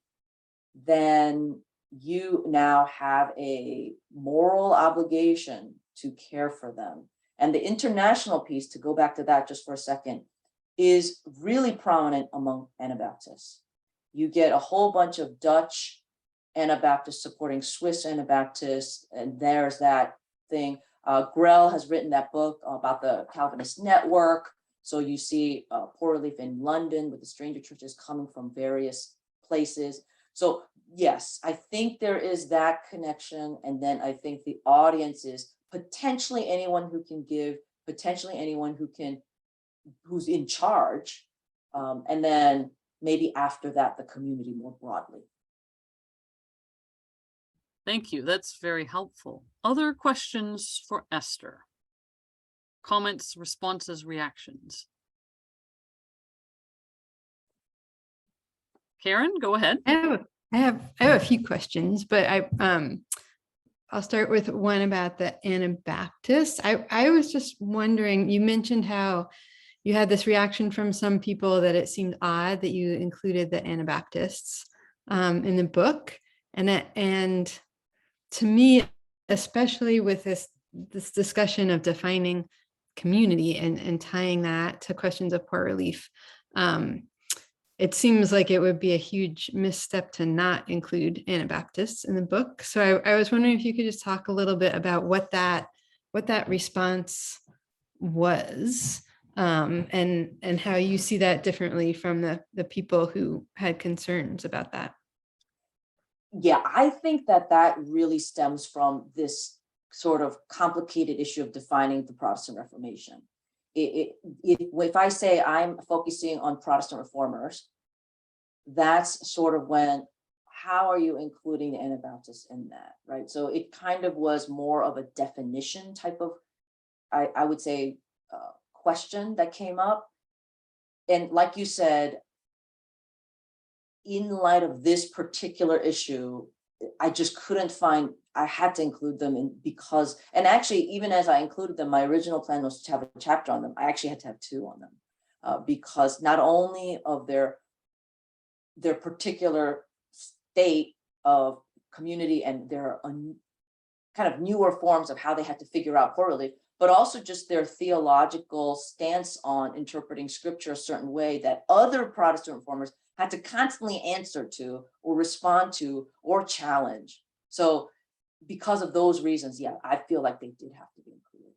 [SPEAKER 2] then you now have a moral obligation to care for them. And the international piece, to go back to that just for a second, is really prominent among Anabaptists. You get a whole bunch of Dutch Anabaptists supporting Swiss Anabaptists, and there's that thing. Grell has written that book about the Calvinist network. So you see poor relief in London with the stranger churches coming from various places. So yes, I think there is that connection. And then I think the audience is potentially anyone who can give, potentially anyone who's in charge. And then maybe after that, the community more broadly.
[SPEAKER 1] Thank you. That's very helpful. Other questions for Esther? Comments, responses, reactions? Karen, go ahead.
[SPEAKER 5] I have a few questions, but I'll start with one about the Anabaptists. I was just wondering, you mentioned how you had this reaction from some people that it seemed odd that you included the Anabaptists in the book, and to me, especially with this discussion of defining community and tying that to questions of poor relief, it seems like it would be a huge misstep to not include Anabaptists in the book. So I was wondering if you could just talk a little bit about what that response was, and how you see that differently from the people who had concerns about that.
[SPEAKER 2] Yeah, I think that really stems from this sort of complicated issue of defining the Protestant Reformation. If I say I'm focusing on Protestant reformers, that's sort of how are you including the Anabaptists in that, right? So it kind of was more of a definition type of, I would say, question that came up. And like you said, in light of this particular issue, I just couldn't find, I had to include them in because, and actually, even as I included them, my original plan was to have a chapter on them. I actually had to have two on them because not only of their particular state of community and their kind of newer forms of how they had to figure out poor relief, but also just their theological stance on interpreting scripture a certain way that other Protestant reformers had to constantly answer to or respond to or challenge. So because of those reasons, yeah, I feel like they did have to be included.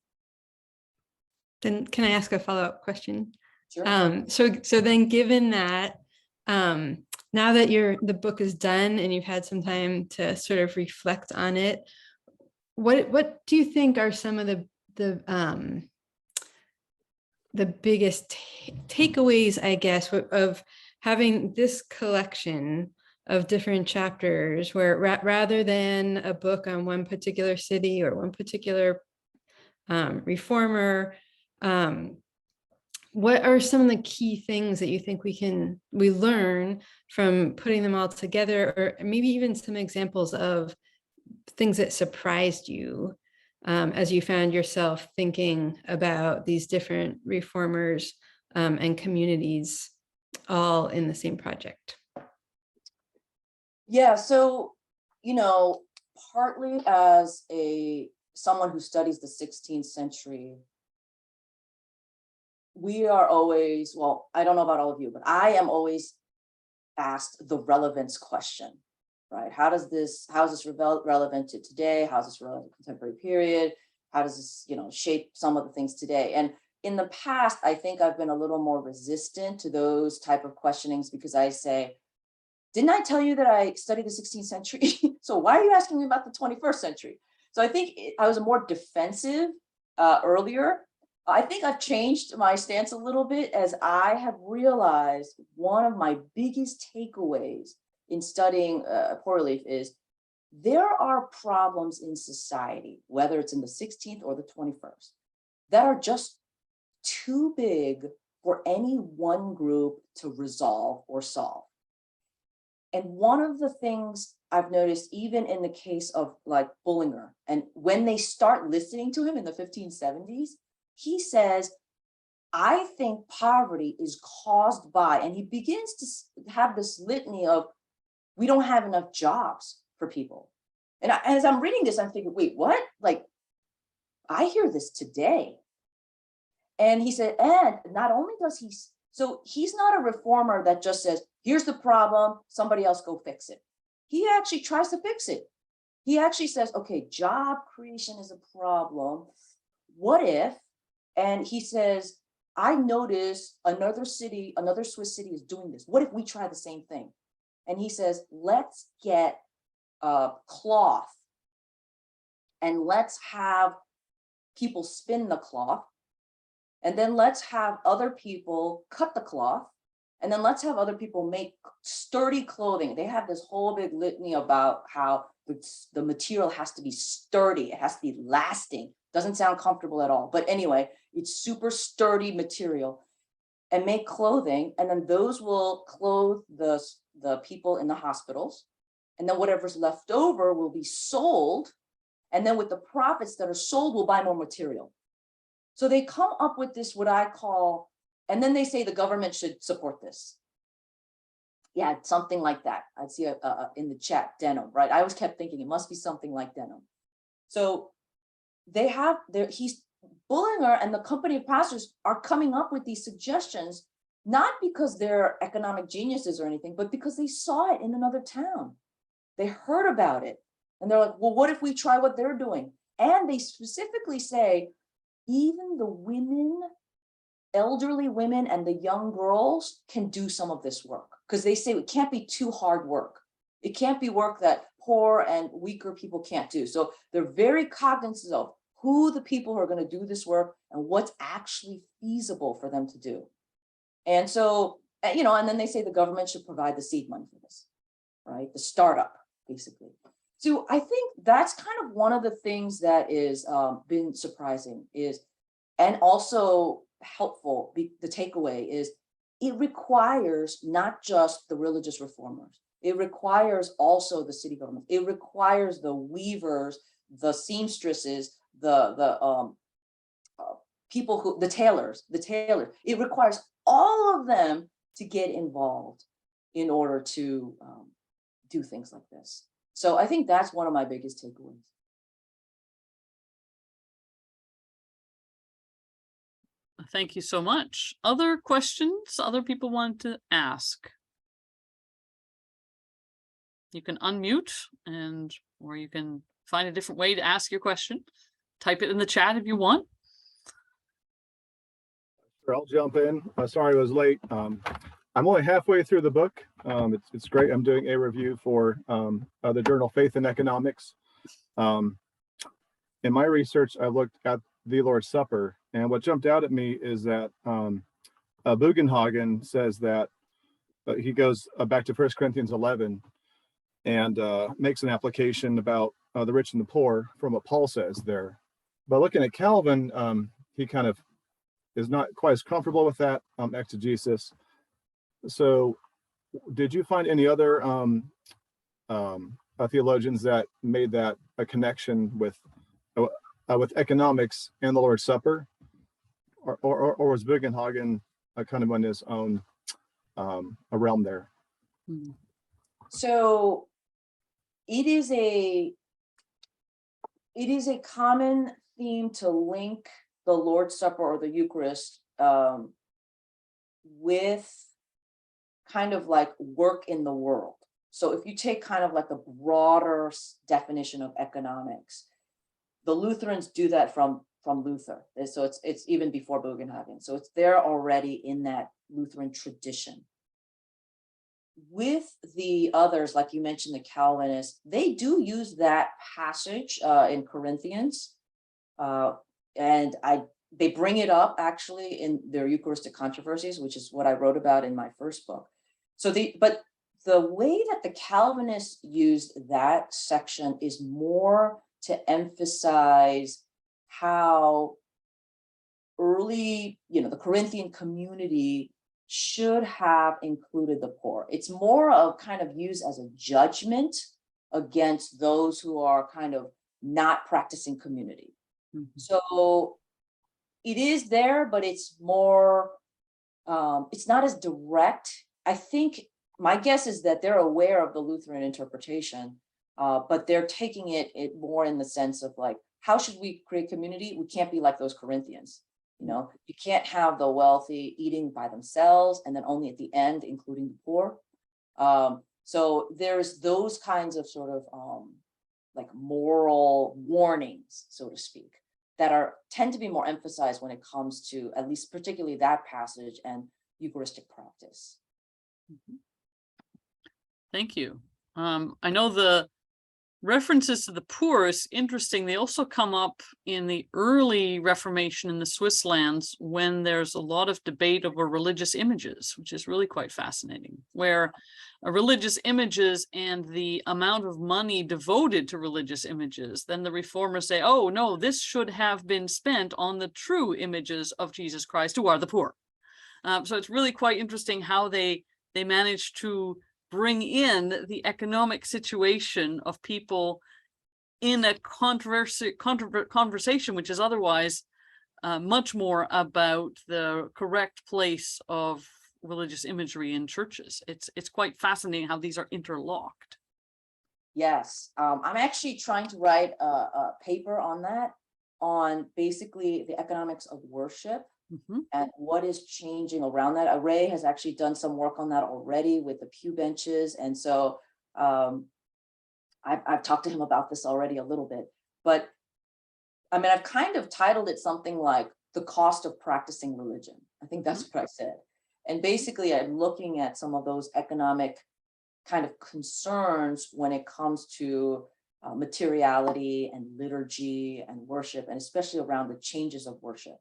[SPEAKER 5] Then can I ask a follow-up question?
[SPEAKER 2] Sure.
[SPEAKER 5] So then given that, now that the book is done and you've had some time to sort of reflect on it, what do you think are some of the biggest takeaways, I guess, of having this collection of different chapters where rather than a book on one particular city or one particular reformer, what are some of the key things that you think we learn from putting them all together, or maybe even some examples of things that surprised you as you found yourself thinking about these different reformers and communities all in the same project?
[SPEAKER 2] Yeah, so, partly as someone who studies the 16th century, we are always, well, I don't know about all of you, but I am always asked the relevance question, right? How is this relevant to today? How is this relevant to contemporary period? How does this, shape some of the things today? And in the past, I think I've been a little more resistant to those type of questionings because I say, didn't I tell you that I studied the 16th century? So why are you asking me about the 21st century? So I think I was more defensive earlier. I think I've changed my stance a little bit as I have realized one of my biggest takeaways in studying poor relief is there are problems in society, whether it's in the 16th or the 21st, that are just too big for any one group to resolve or solve. And one of the things I've noticed, even in the case of like Bullinger, and when they start listening to him in the 1570s, he says, I think poverty is caused by, and he begins to have this litany of, we don't have enough jobs for people. And as I'm reading this, I'm thinking, wait, what? Like, I hear this today. And he said, and not only does he, so he's not a reformer that just says, here's the problem, somebody else go fix it. He actually tries to fix it. He actually says, okay, job creation is a problem. What if, and he says, I notice another Swiss city is doing this. What if we try the same thing? And he says, let's get cloth and let's have people spin the cloth. And then let's have other people cut the cloth. And then let's have other people make sturdy clothing. They have this whole big litany about how the material has to be sturdy. It has to be lasting. Doesn't sound comfortable at all. But anyway, it's super sturdy material, and make clothing. And then those will clothe the people in the hospitals. And then whatever's left over will be sold. And then with the profits that are sold, we'll buy more material. So they come up with this, what I call, and then they say the government should support this. Yeah, something like that. I'd see in the chat, denim, right? I always kept thinking it must be something like denim. So they have Bullinger and the company of pastors are coming up with these suggestions, not because they're economic geniuses or anything, but because they saw it in another town. They heard about it. And they're like, well, what if we try what they're doing? And they specifically say, even the women, elderly women and the young girls can do some of this work, because they say it can't be too hard work. It can't be work that poor and weaker people can't do. So they're very cognizant of who the people who are going to do this work and what's actually feasible for them to do. And so, and then they say the government should provide the seed money for this, right? The startup, basically. So I think that's kind of one of the things that is been surprising is, and also helpful, the takeaway is it requires not just the religious reformers. It requires also the city government. It requires the weavers, the seamstresses, the people who, the tailors. It requires all of them to get involved in order to do things like this. So I think that's one of my biggest takeaways.
[SPEAKER 1] Thank you so much. Other questions other people want to ask? You can unmute or you can find a different way to ask your question. Type it in the chat if you want.
[SPEAKER 6] Sure, I'll jump in. Sorry I was late. I'm only halfway through the book. It's great. I'm doing a review for the journal Faith and Economics. In my research, I looked at the Lord's Supper, and what jumped out at me is that Bugenhagen says that he goes back to 1 Corinthians 11 and makes an application about the rich and the poor from what Paul says there. But looking at Calvin, he kind of is not quite as comfortable with that exegesis. So did you find any other theologians that made that a connection with economics and the Lord's Supper, or was Bugenhagen kind of on his own a realm there?
[SPEAKER 2] So it is a common theme to link the Lord's Supper or the Eucharist with kind of like work in the world. So if you take kind of like a broader definition of economics, the Lutherans do that from Luther. So it's even before Bugenhagen. So it's there already in that Lutheran tradition. With the others, like you mentioned, the Calvinists, they do use that passage in Corinthians, and they bring it up actually in their Eucharistic controversies, which is what I wrote about in my first book. But the way that the Calvinists used that section is more to emphasize how early, the Corinthian community should have included the poor. It's more of kind of used as a judgment against those who are kind of not practicing community. Mm-hmm. So it is there, but it's more, it's not as direct. I think my guess is that they're aware of the Lutheran interpretation, but they're taking it more in the sense of like, how should we create community? We can't be like those Corinthians. You can't have the wealthy eating by themselves and then only at the end, including the poor. So there's those kinds of sort of like moral warnings, so to speak, that tend to be more emphasized when it comes to at least particularly that passage and Eucharistic practice.
[SPEAKER 1] Mm-hmm. Thank you. I know the references to the poor is interesting. They also come up in the early Reformation in the Swiss lands when there's a lot of debate over religious images, which is really quite fascinating, where religious images and the amount of money devoted to religious images, then the reformers say, oh, no, this should have been spent on the true images of Jesus Christ, who are the poor. So it's really quite interesting how they manage to bring in the economic situation of people in a conversation, which is otherwise much more about the correct place of religious imagery in churches. It's quite fascinating how these are interlocked.
[SPEAKER 2] Yes, I'm actually trying to write a paper on that, on basically the economics of worship. Mm-hmm. And what is changing around that. Ray has actually done some work on that already with the pew benches. And so I've talked to him about this already a little bit. But I mean, I've kind of titled it something like The Cost of Practicing Religion. I think that's what I said. And basically, I'm looking at some of those economic kind of concerns when it comes to materiality and liturgy and worship, and especially around the changes of worship.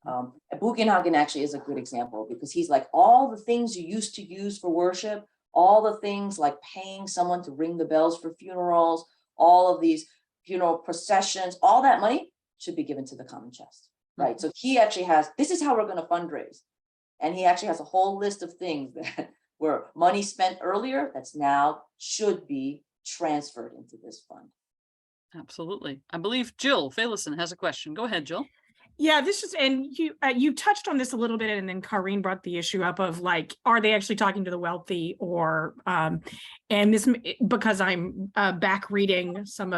[SPEAKER 2] Bugenhagen actually is a good example, because he's like, all the things you used to use for worship, all the things like paying someone to ring the bells for funerals, all of these funeral processions, all that money should be given to the common chest, right? Mm-hmm. So he actually this is how we're going to fundraise. And he actually has a whole list of things that were money spent earlier that's now should be transferred into this fund.
[SPEAKER 1] Absolutely. I believe Jill Fehler has a question. Go ahead, Jill.
[SPEAKER 7] Yeah, and you touched on this a little bit, and then Karine brought the issue up of like, are they actually talking to the wealthy, or and this, because I'm back reading some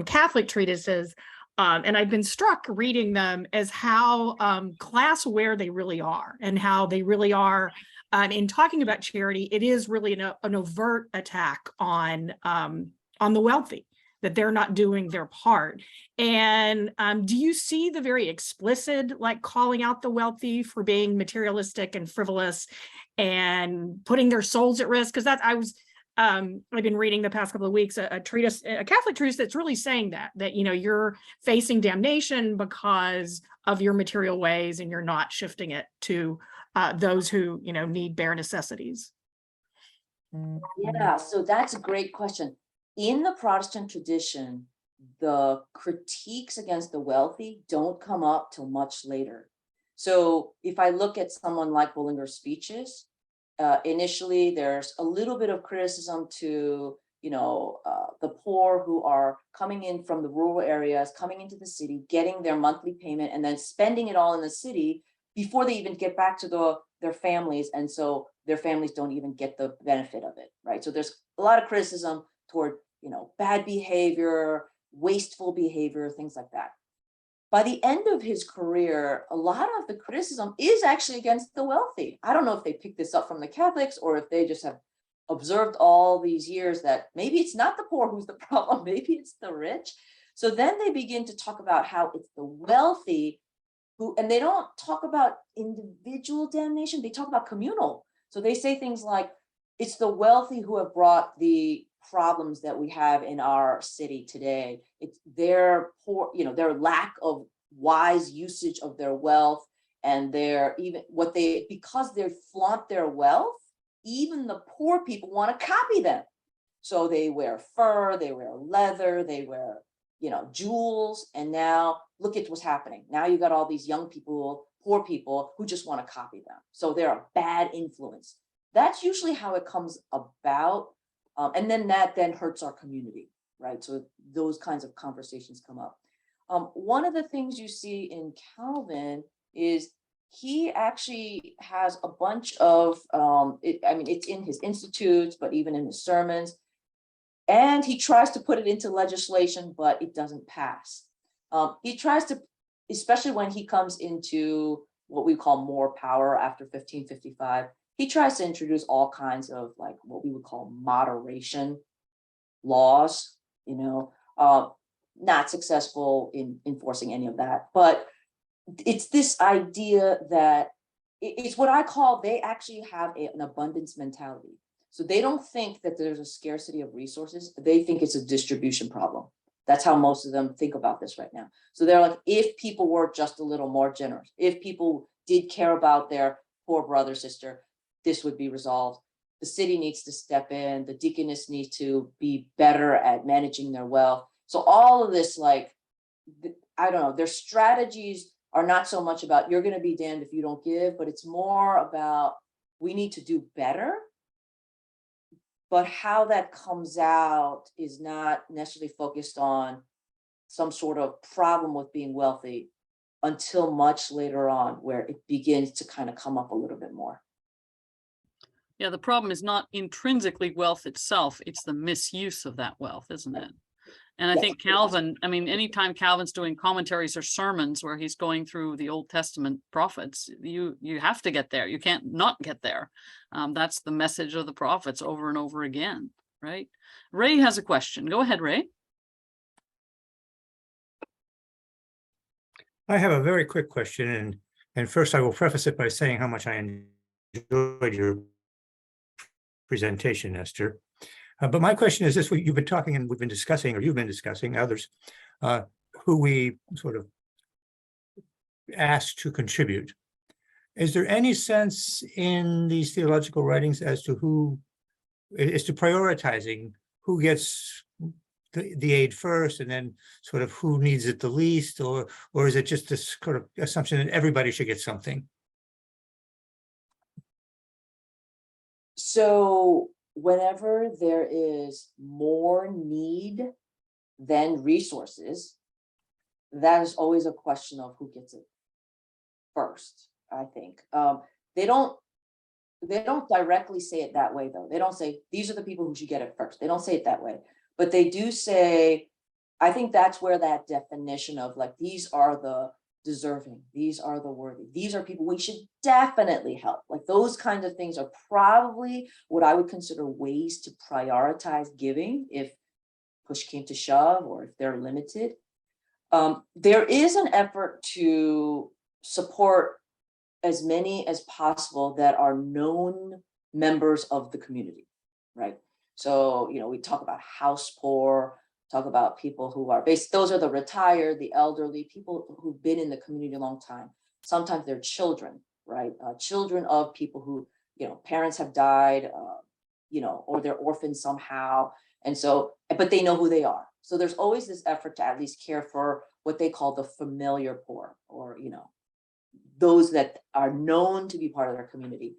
[SPEAKER 7] Catholic treatises, and I've been struck reading them as how class aware they really are, and how they really are. In talking about charity, it is really an overt attack on the wealthy, that they're not doing their part. And do you see the very explicit, like calling out the wealthy for being materialistic and frivolous and putting their souls at risk? Because I've been reading the past couple of weeks a Catholic treatise that's really saying that you're facing damnation because of your material ways, and you're not shifting it to those who need bare necessities.
[SPEAKER 2] Yeah, so that's a great question. In the Protestant tradition, the critiques against the wealthy don't come up till much later. So if I look at someone like Bullinger's speeches, initially there's a little bit of criticism to, the poor who are coming in from the rural areas, coming into the city, getting their monthly payment and then spending it all in the city before they even get back to their families. And so their families don't even get the benefit of it, right? So there's a lot of criticism toward, bad behavior, wasteful behavior, things like that. By the end of his career, a lot of the criticism is actually against the wealthy. I don't know if they picked this up from the Catholics or if they just have observed all these years that maybe it's not the poor who's the problem, maybe it's the rich. So then they begin to talk about how it's the wealthy who, and they don't talk about individual damnation, they talk about communal. So they say things like, it's the wealthy who have brought the problems that we have in our city today. It's their poor, their lack of wise usage of their wealth and their because they flaunt their wealth, even the poor people want to copy them. So they wear fur, they wear leather, they wear, jewels. And now look at what's happening. Now you got all these young people, poor people who just want to copy them. So they're a bad influence. That's usually how it comes about. And then that hurts our community, right? So those kinds of conversations come up. One of the things you see in Calvin is he actually has a bunch of, it's in his institutes, but even in his sermons, and he tries to put it into legislation, but it doesn't pass. He tries to, especially when he comes into what we call more power after 1555, he tries to introduce all kinds of like what we would call moderation laws, not successful in enforcing any of that. But it's this idea that it's what I call, they actually have an abundance mentality. So they don't think that there's a scarcity of resources. They think it's a distribution problem. That's how most of them think about this right now. So they're like, if people were just a little more generous, if people did care about their poor brother, sister, this would be resolved. The city needs to step in. The deaconess needs to be better at managing their wealth. So all of this, I don't know, their strategies are not so much about you're going to be damned if you don't give, but it's more about we need to do better. But how that comes out is not necessarily focused on some sort of problem with being wealthy until much later on, where it begins to kind of come up a little bit more.
[SPEAKER 1] Yeah, the problem is not intrinsically wealth itself, it's the misuse of that wealth, isn't it? And I think Calvin, anytime Calvin's doing commentaries or sermons where he's going through the Old Testament prophets, you have to get there. You can't not get there. That's the message of the prophets over and over again, right? Ray has a question. Go ahead, Ray.
[SPEAKER 8] I have a very quick question, and first I will preface it by saying how much I enjoyed your presentation, Esther. But my question is this: you've been talking and we've been discussing, or you've been discussing others who we sort of asked to contribute. Is there any sense in these theological writings as to prioritizing who gets the aid first and then sort of who needs it the least, or is it just this sort of assumption that everybody should get something?
[SPEAKER 2] So whenever there is more need than resources, that is always a question of who gets it first, I think. They don't directly say it that way, though. They don't say, these are the people who should get it first. They don't say it that way. But they do say, I think that's where that definition of these are the deserving, these are the worthy, these are people we should definitely help. Those kinds of things are probably what I would consider ways to prioritize giving if push came to shove or if they're limited. There is an effort to support as many as possible that are known members of the community, right? So, we talk about house poor, talk about people who are those are the retired, the elderly, people who've been in the community a long time. Sometimes they're children, right? Children of people who, parents have died, or they're orphaned somehow. And so, but they know who they are. So there's always this effort to at least care for what they call the familiar poor, or, those that are known to be part of their community.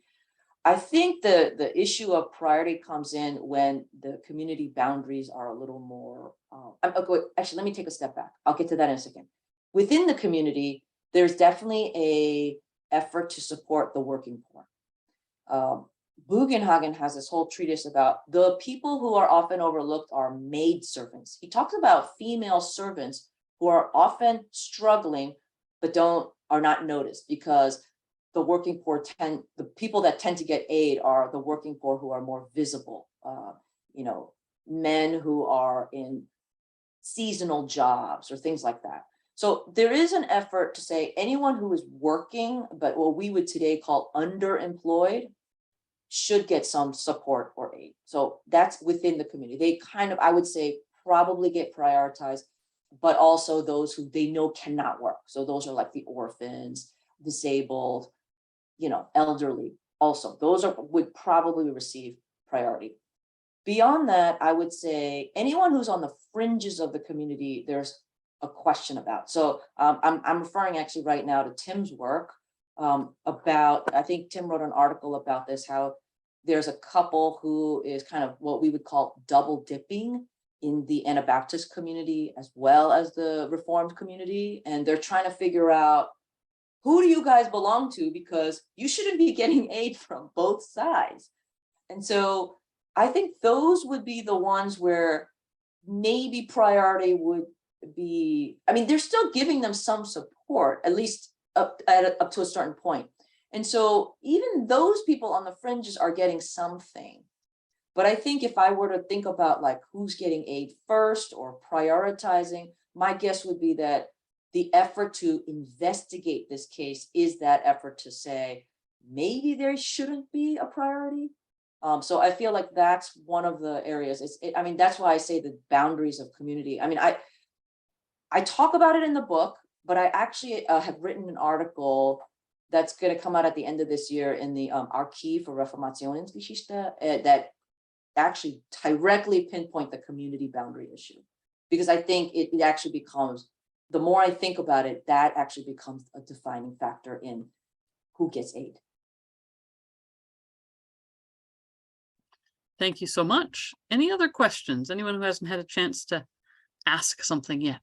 [SPEAKER 2] I think the issue of priority comes in when the community boundaries are a little more, actually, let me take a step back. I'll get to that in a second. Within the community, there's definitely a effort to support the working poor. Bugenhagen has this whole treatise about the people who are often overlooked are maid servants. He talks about female servants who are often struggling, but are not noticed, because the working poor the people that tend to get aid are the working poor who are more visible, men who are in seasonal jobs or things like that. So there is an effort to say anyone who is working, but what we would today call underemployed, should get some support or aid. So that's within the community. They kind of, I would say, probably get prioritized, but also those who they know cannot work. So those are like the orphans, disabled, elderly. Also, those would probably receive priority. Beyond that, I would say anyone who's on the fringes of the community, there's a question about. So I'm referring actually right now to Tim's work about, I think Tim wrote an article about this, how there's a couple who is kind of what we would call double dipping in the Anabaptist community as well as the Reformed community. And they're trying to figure out, who do you guys belong to? Because you shouldn't be getting aid from both sides. And so I think those would be the ones where maybe priority would be, they're still giving them some support, at least up to a certain point. And so even those people on the fringes are getting something. But I think if I were to think about like who's getting aid first or prioritizing, my guess would be that the effort to investigate this case is that effort to say, maybe there shouldn't be a priority. So I feel like that's one of the areas. That's why I say the boundaries of community. I talk about it in the book, but I actually have written an article that's going to come out at the end of this year in the Archiv for Reformationsgeschichte that actually directly pinpoint the community boundary issue. Because I think it actually becomes, the more I think about it, that actually becomes a defining factor in who gets aid.
[SPEAKER 1] Thank you so much. Any other questions? Anyone who hasn't had a chance to ask something yet?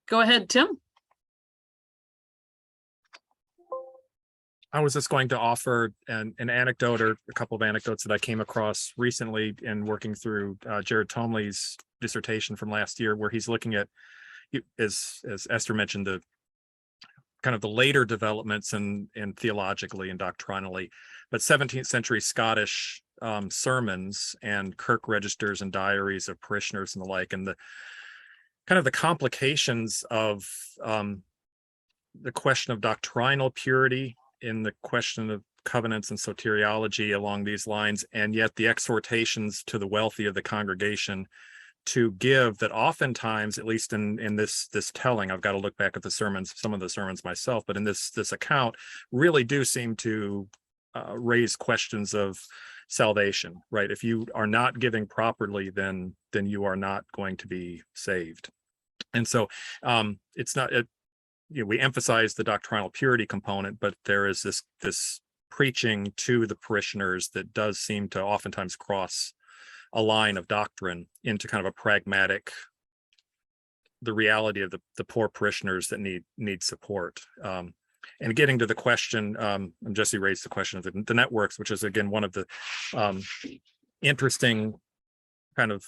[SPEAKER 1] Go ahead, Tim.
[SPEAKER 3] I was just going to offer an anecdote, or a couple of anecdotes that I came across recently in working through Jared Tomley's dissertation from last year, where he's looking at, as Esther mentioned, the kind of the later developments in theologically and doctrinally, but 17th century Scottish sermons and Kirk registers and diaries of parishioners and the like, and the kind of the complications of the question of doctrinal purity in the question of covenants and soteriology along these lines, and yet the exhortations to the wealthy of the congregation to give, that oftentimes, at least in this telling, I've got to look back at the sermons, some of the sermons myself, but in this account really do seem to raise questions of salvation, right? If you are not giving properly, then you are not going to be saved. And so it's not, we emphasize the doctrinal purity component, but there is this preaching to the parishioners that does seem to oftentimes cross a line of doctrine into kind of a pragmatic, the reality of the poor parishioners that need support. And getting to the question, and Jesse raised the question of the networks, which is again one of the interesting kind of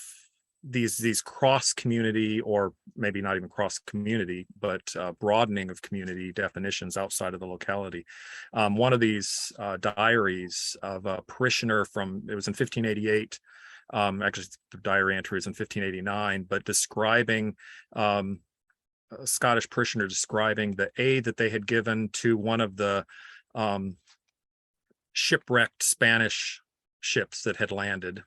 [SPEAKER 3] these cross community, or maybe not even cross community, but broadening of community definitions outside of the locality. One of these diaries of a parishioner it was in 1588. Actually, the diary entry is in 1589, but describing a Scottish parishioner describing the aid that they had given to one of the shipwrecked Spanish ships that had landed.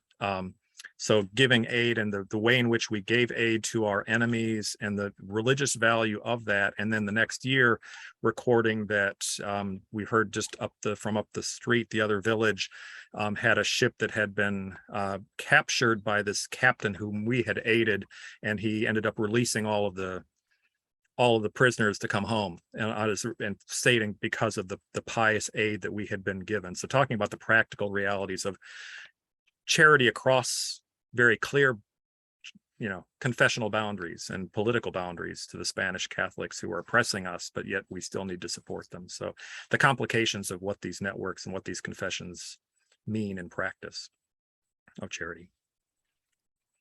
[SPEAKER 3] So giving aid and the way in which we gave aid to our enemies and the religious value of that. And then the next year recording that we heard just from up the street, the other village had a ship that had been captured by this captain whom we had aided, and he ended up releasing all of the prisoners to come home, and stating because of the pious aid that we had been given. So talking about the practical realities of charity across very clear, confessional boundaries and political boundaries to the Spanish Catholics who are oppressing us, but yet we still need to support them. So the complications of what these networks and what these confessions mean in practice of charity.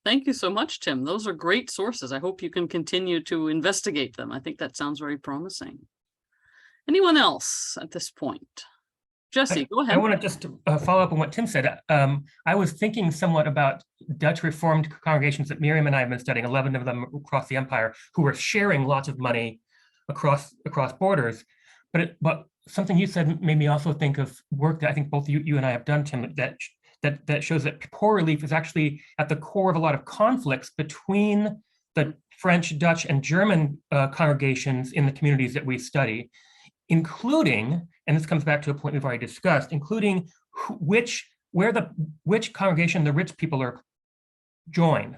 [SPEAKER 1] Thank you so much, Tim. Those are great sources. I hope you can continue to investigate them. I think that sounds very promising. Anyone else at this point? Jesse, go ahead.
[SPEAKER 4] I want to just follow up on what Tim said. I was thinking somewhat about Dutch Reformed congregations that Miriam and I have been studying, 11 of them across the empire, who were sharing lots of money across borders. But something you said made me also think of work that I think both you and I have done, Tim, that shows that poor relief is actually at the core of a lot of conflicts between the French, Dutch, and German congregations in the communities that we study, including, and this comes back to a point we've already discussed, including which congregation the rich people are join.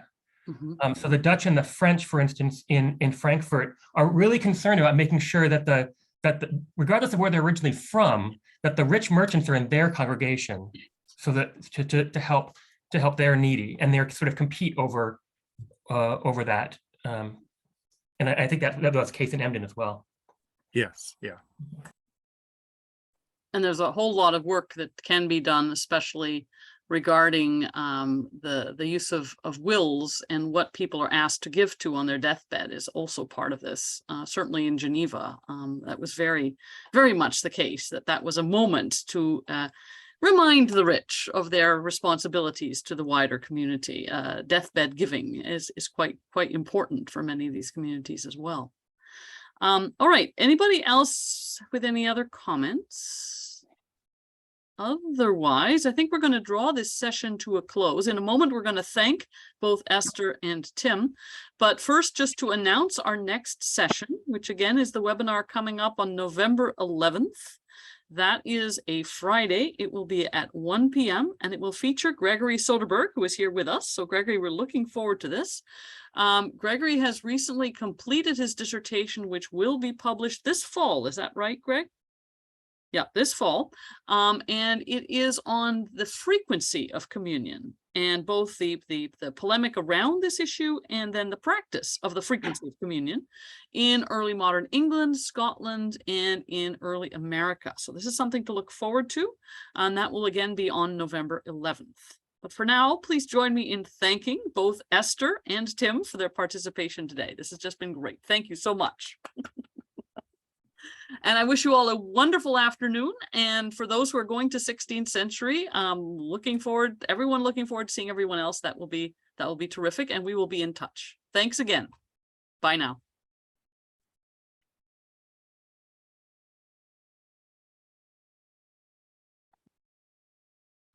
[SPEAKER 1] Mm-hmm.
[SPEAKER 4] So the Dutch and the French, for instance, in Frankfurt, are really concerned about making sure that regardless of where they're originally from, that the rich merchants are in their congregation, so that to help their needy, and they're sort of compete over that. And I think that was the case in Emden as well.
[SPEAKER 3] Yes, yeah.
[SPEAKER 1] And there's a whole lot of work that can be done, especially regarding the use of wills and what people are asked to give to on their deathbed is also part of this. Certainly in Geneva, that was very, very much the case, that was a moment to remind the rich of their responsibilities to the wider community. Deathbed giving is quite important for many of these communities as well. All right, anybody else with any other comments? Otherwise, I think we're going to draw this session to a close. In a moment, we're going to thank both Esther and Tim. But first, just to announce our next session, which again is the webinar coming up on November 11th. That is a Friday. It will be at 1 p.m. and it will feature Gregory Soderberg, who is here with us. So Gregory, we're looking forward to this. Gregory has recently completed his dissertation, which will be published this fall. Is that right, Greg? Yeah, this fall. And it is on the frequency of communion and both the polemic around this issue and then the practice of the frequency of communion in early modern England, Scotland, and in early America. So this is something to look forward to, and that will again be on November 11th. But for now, please join me in thanking both Esther and Tim for their participation today. This has just been great. Thank you so much. And I wish you all a wonderful afternoon. And for those who are going to 16th century, everyone looking forward to seeing everyone else. That will be terrific. And we will be in touch. Thanks again. Bye now.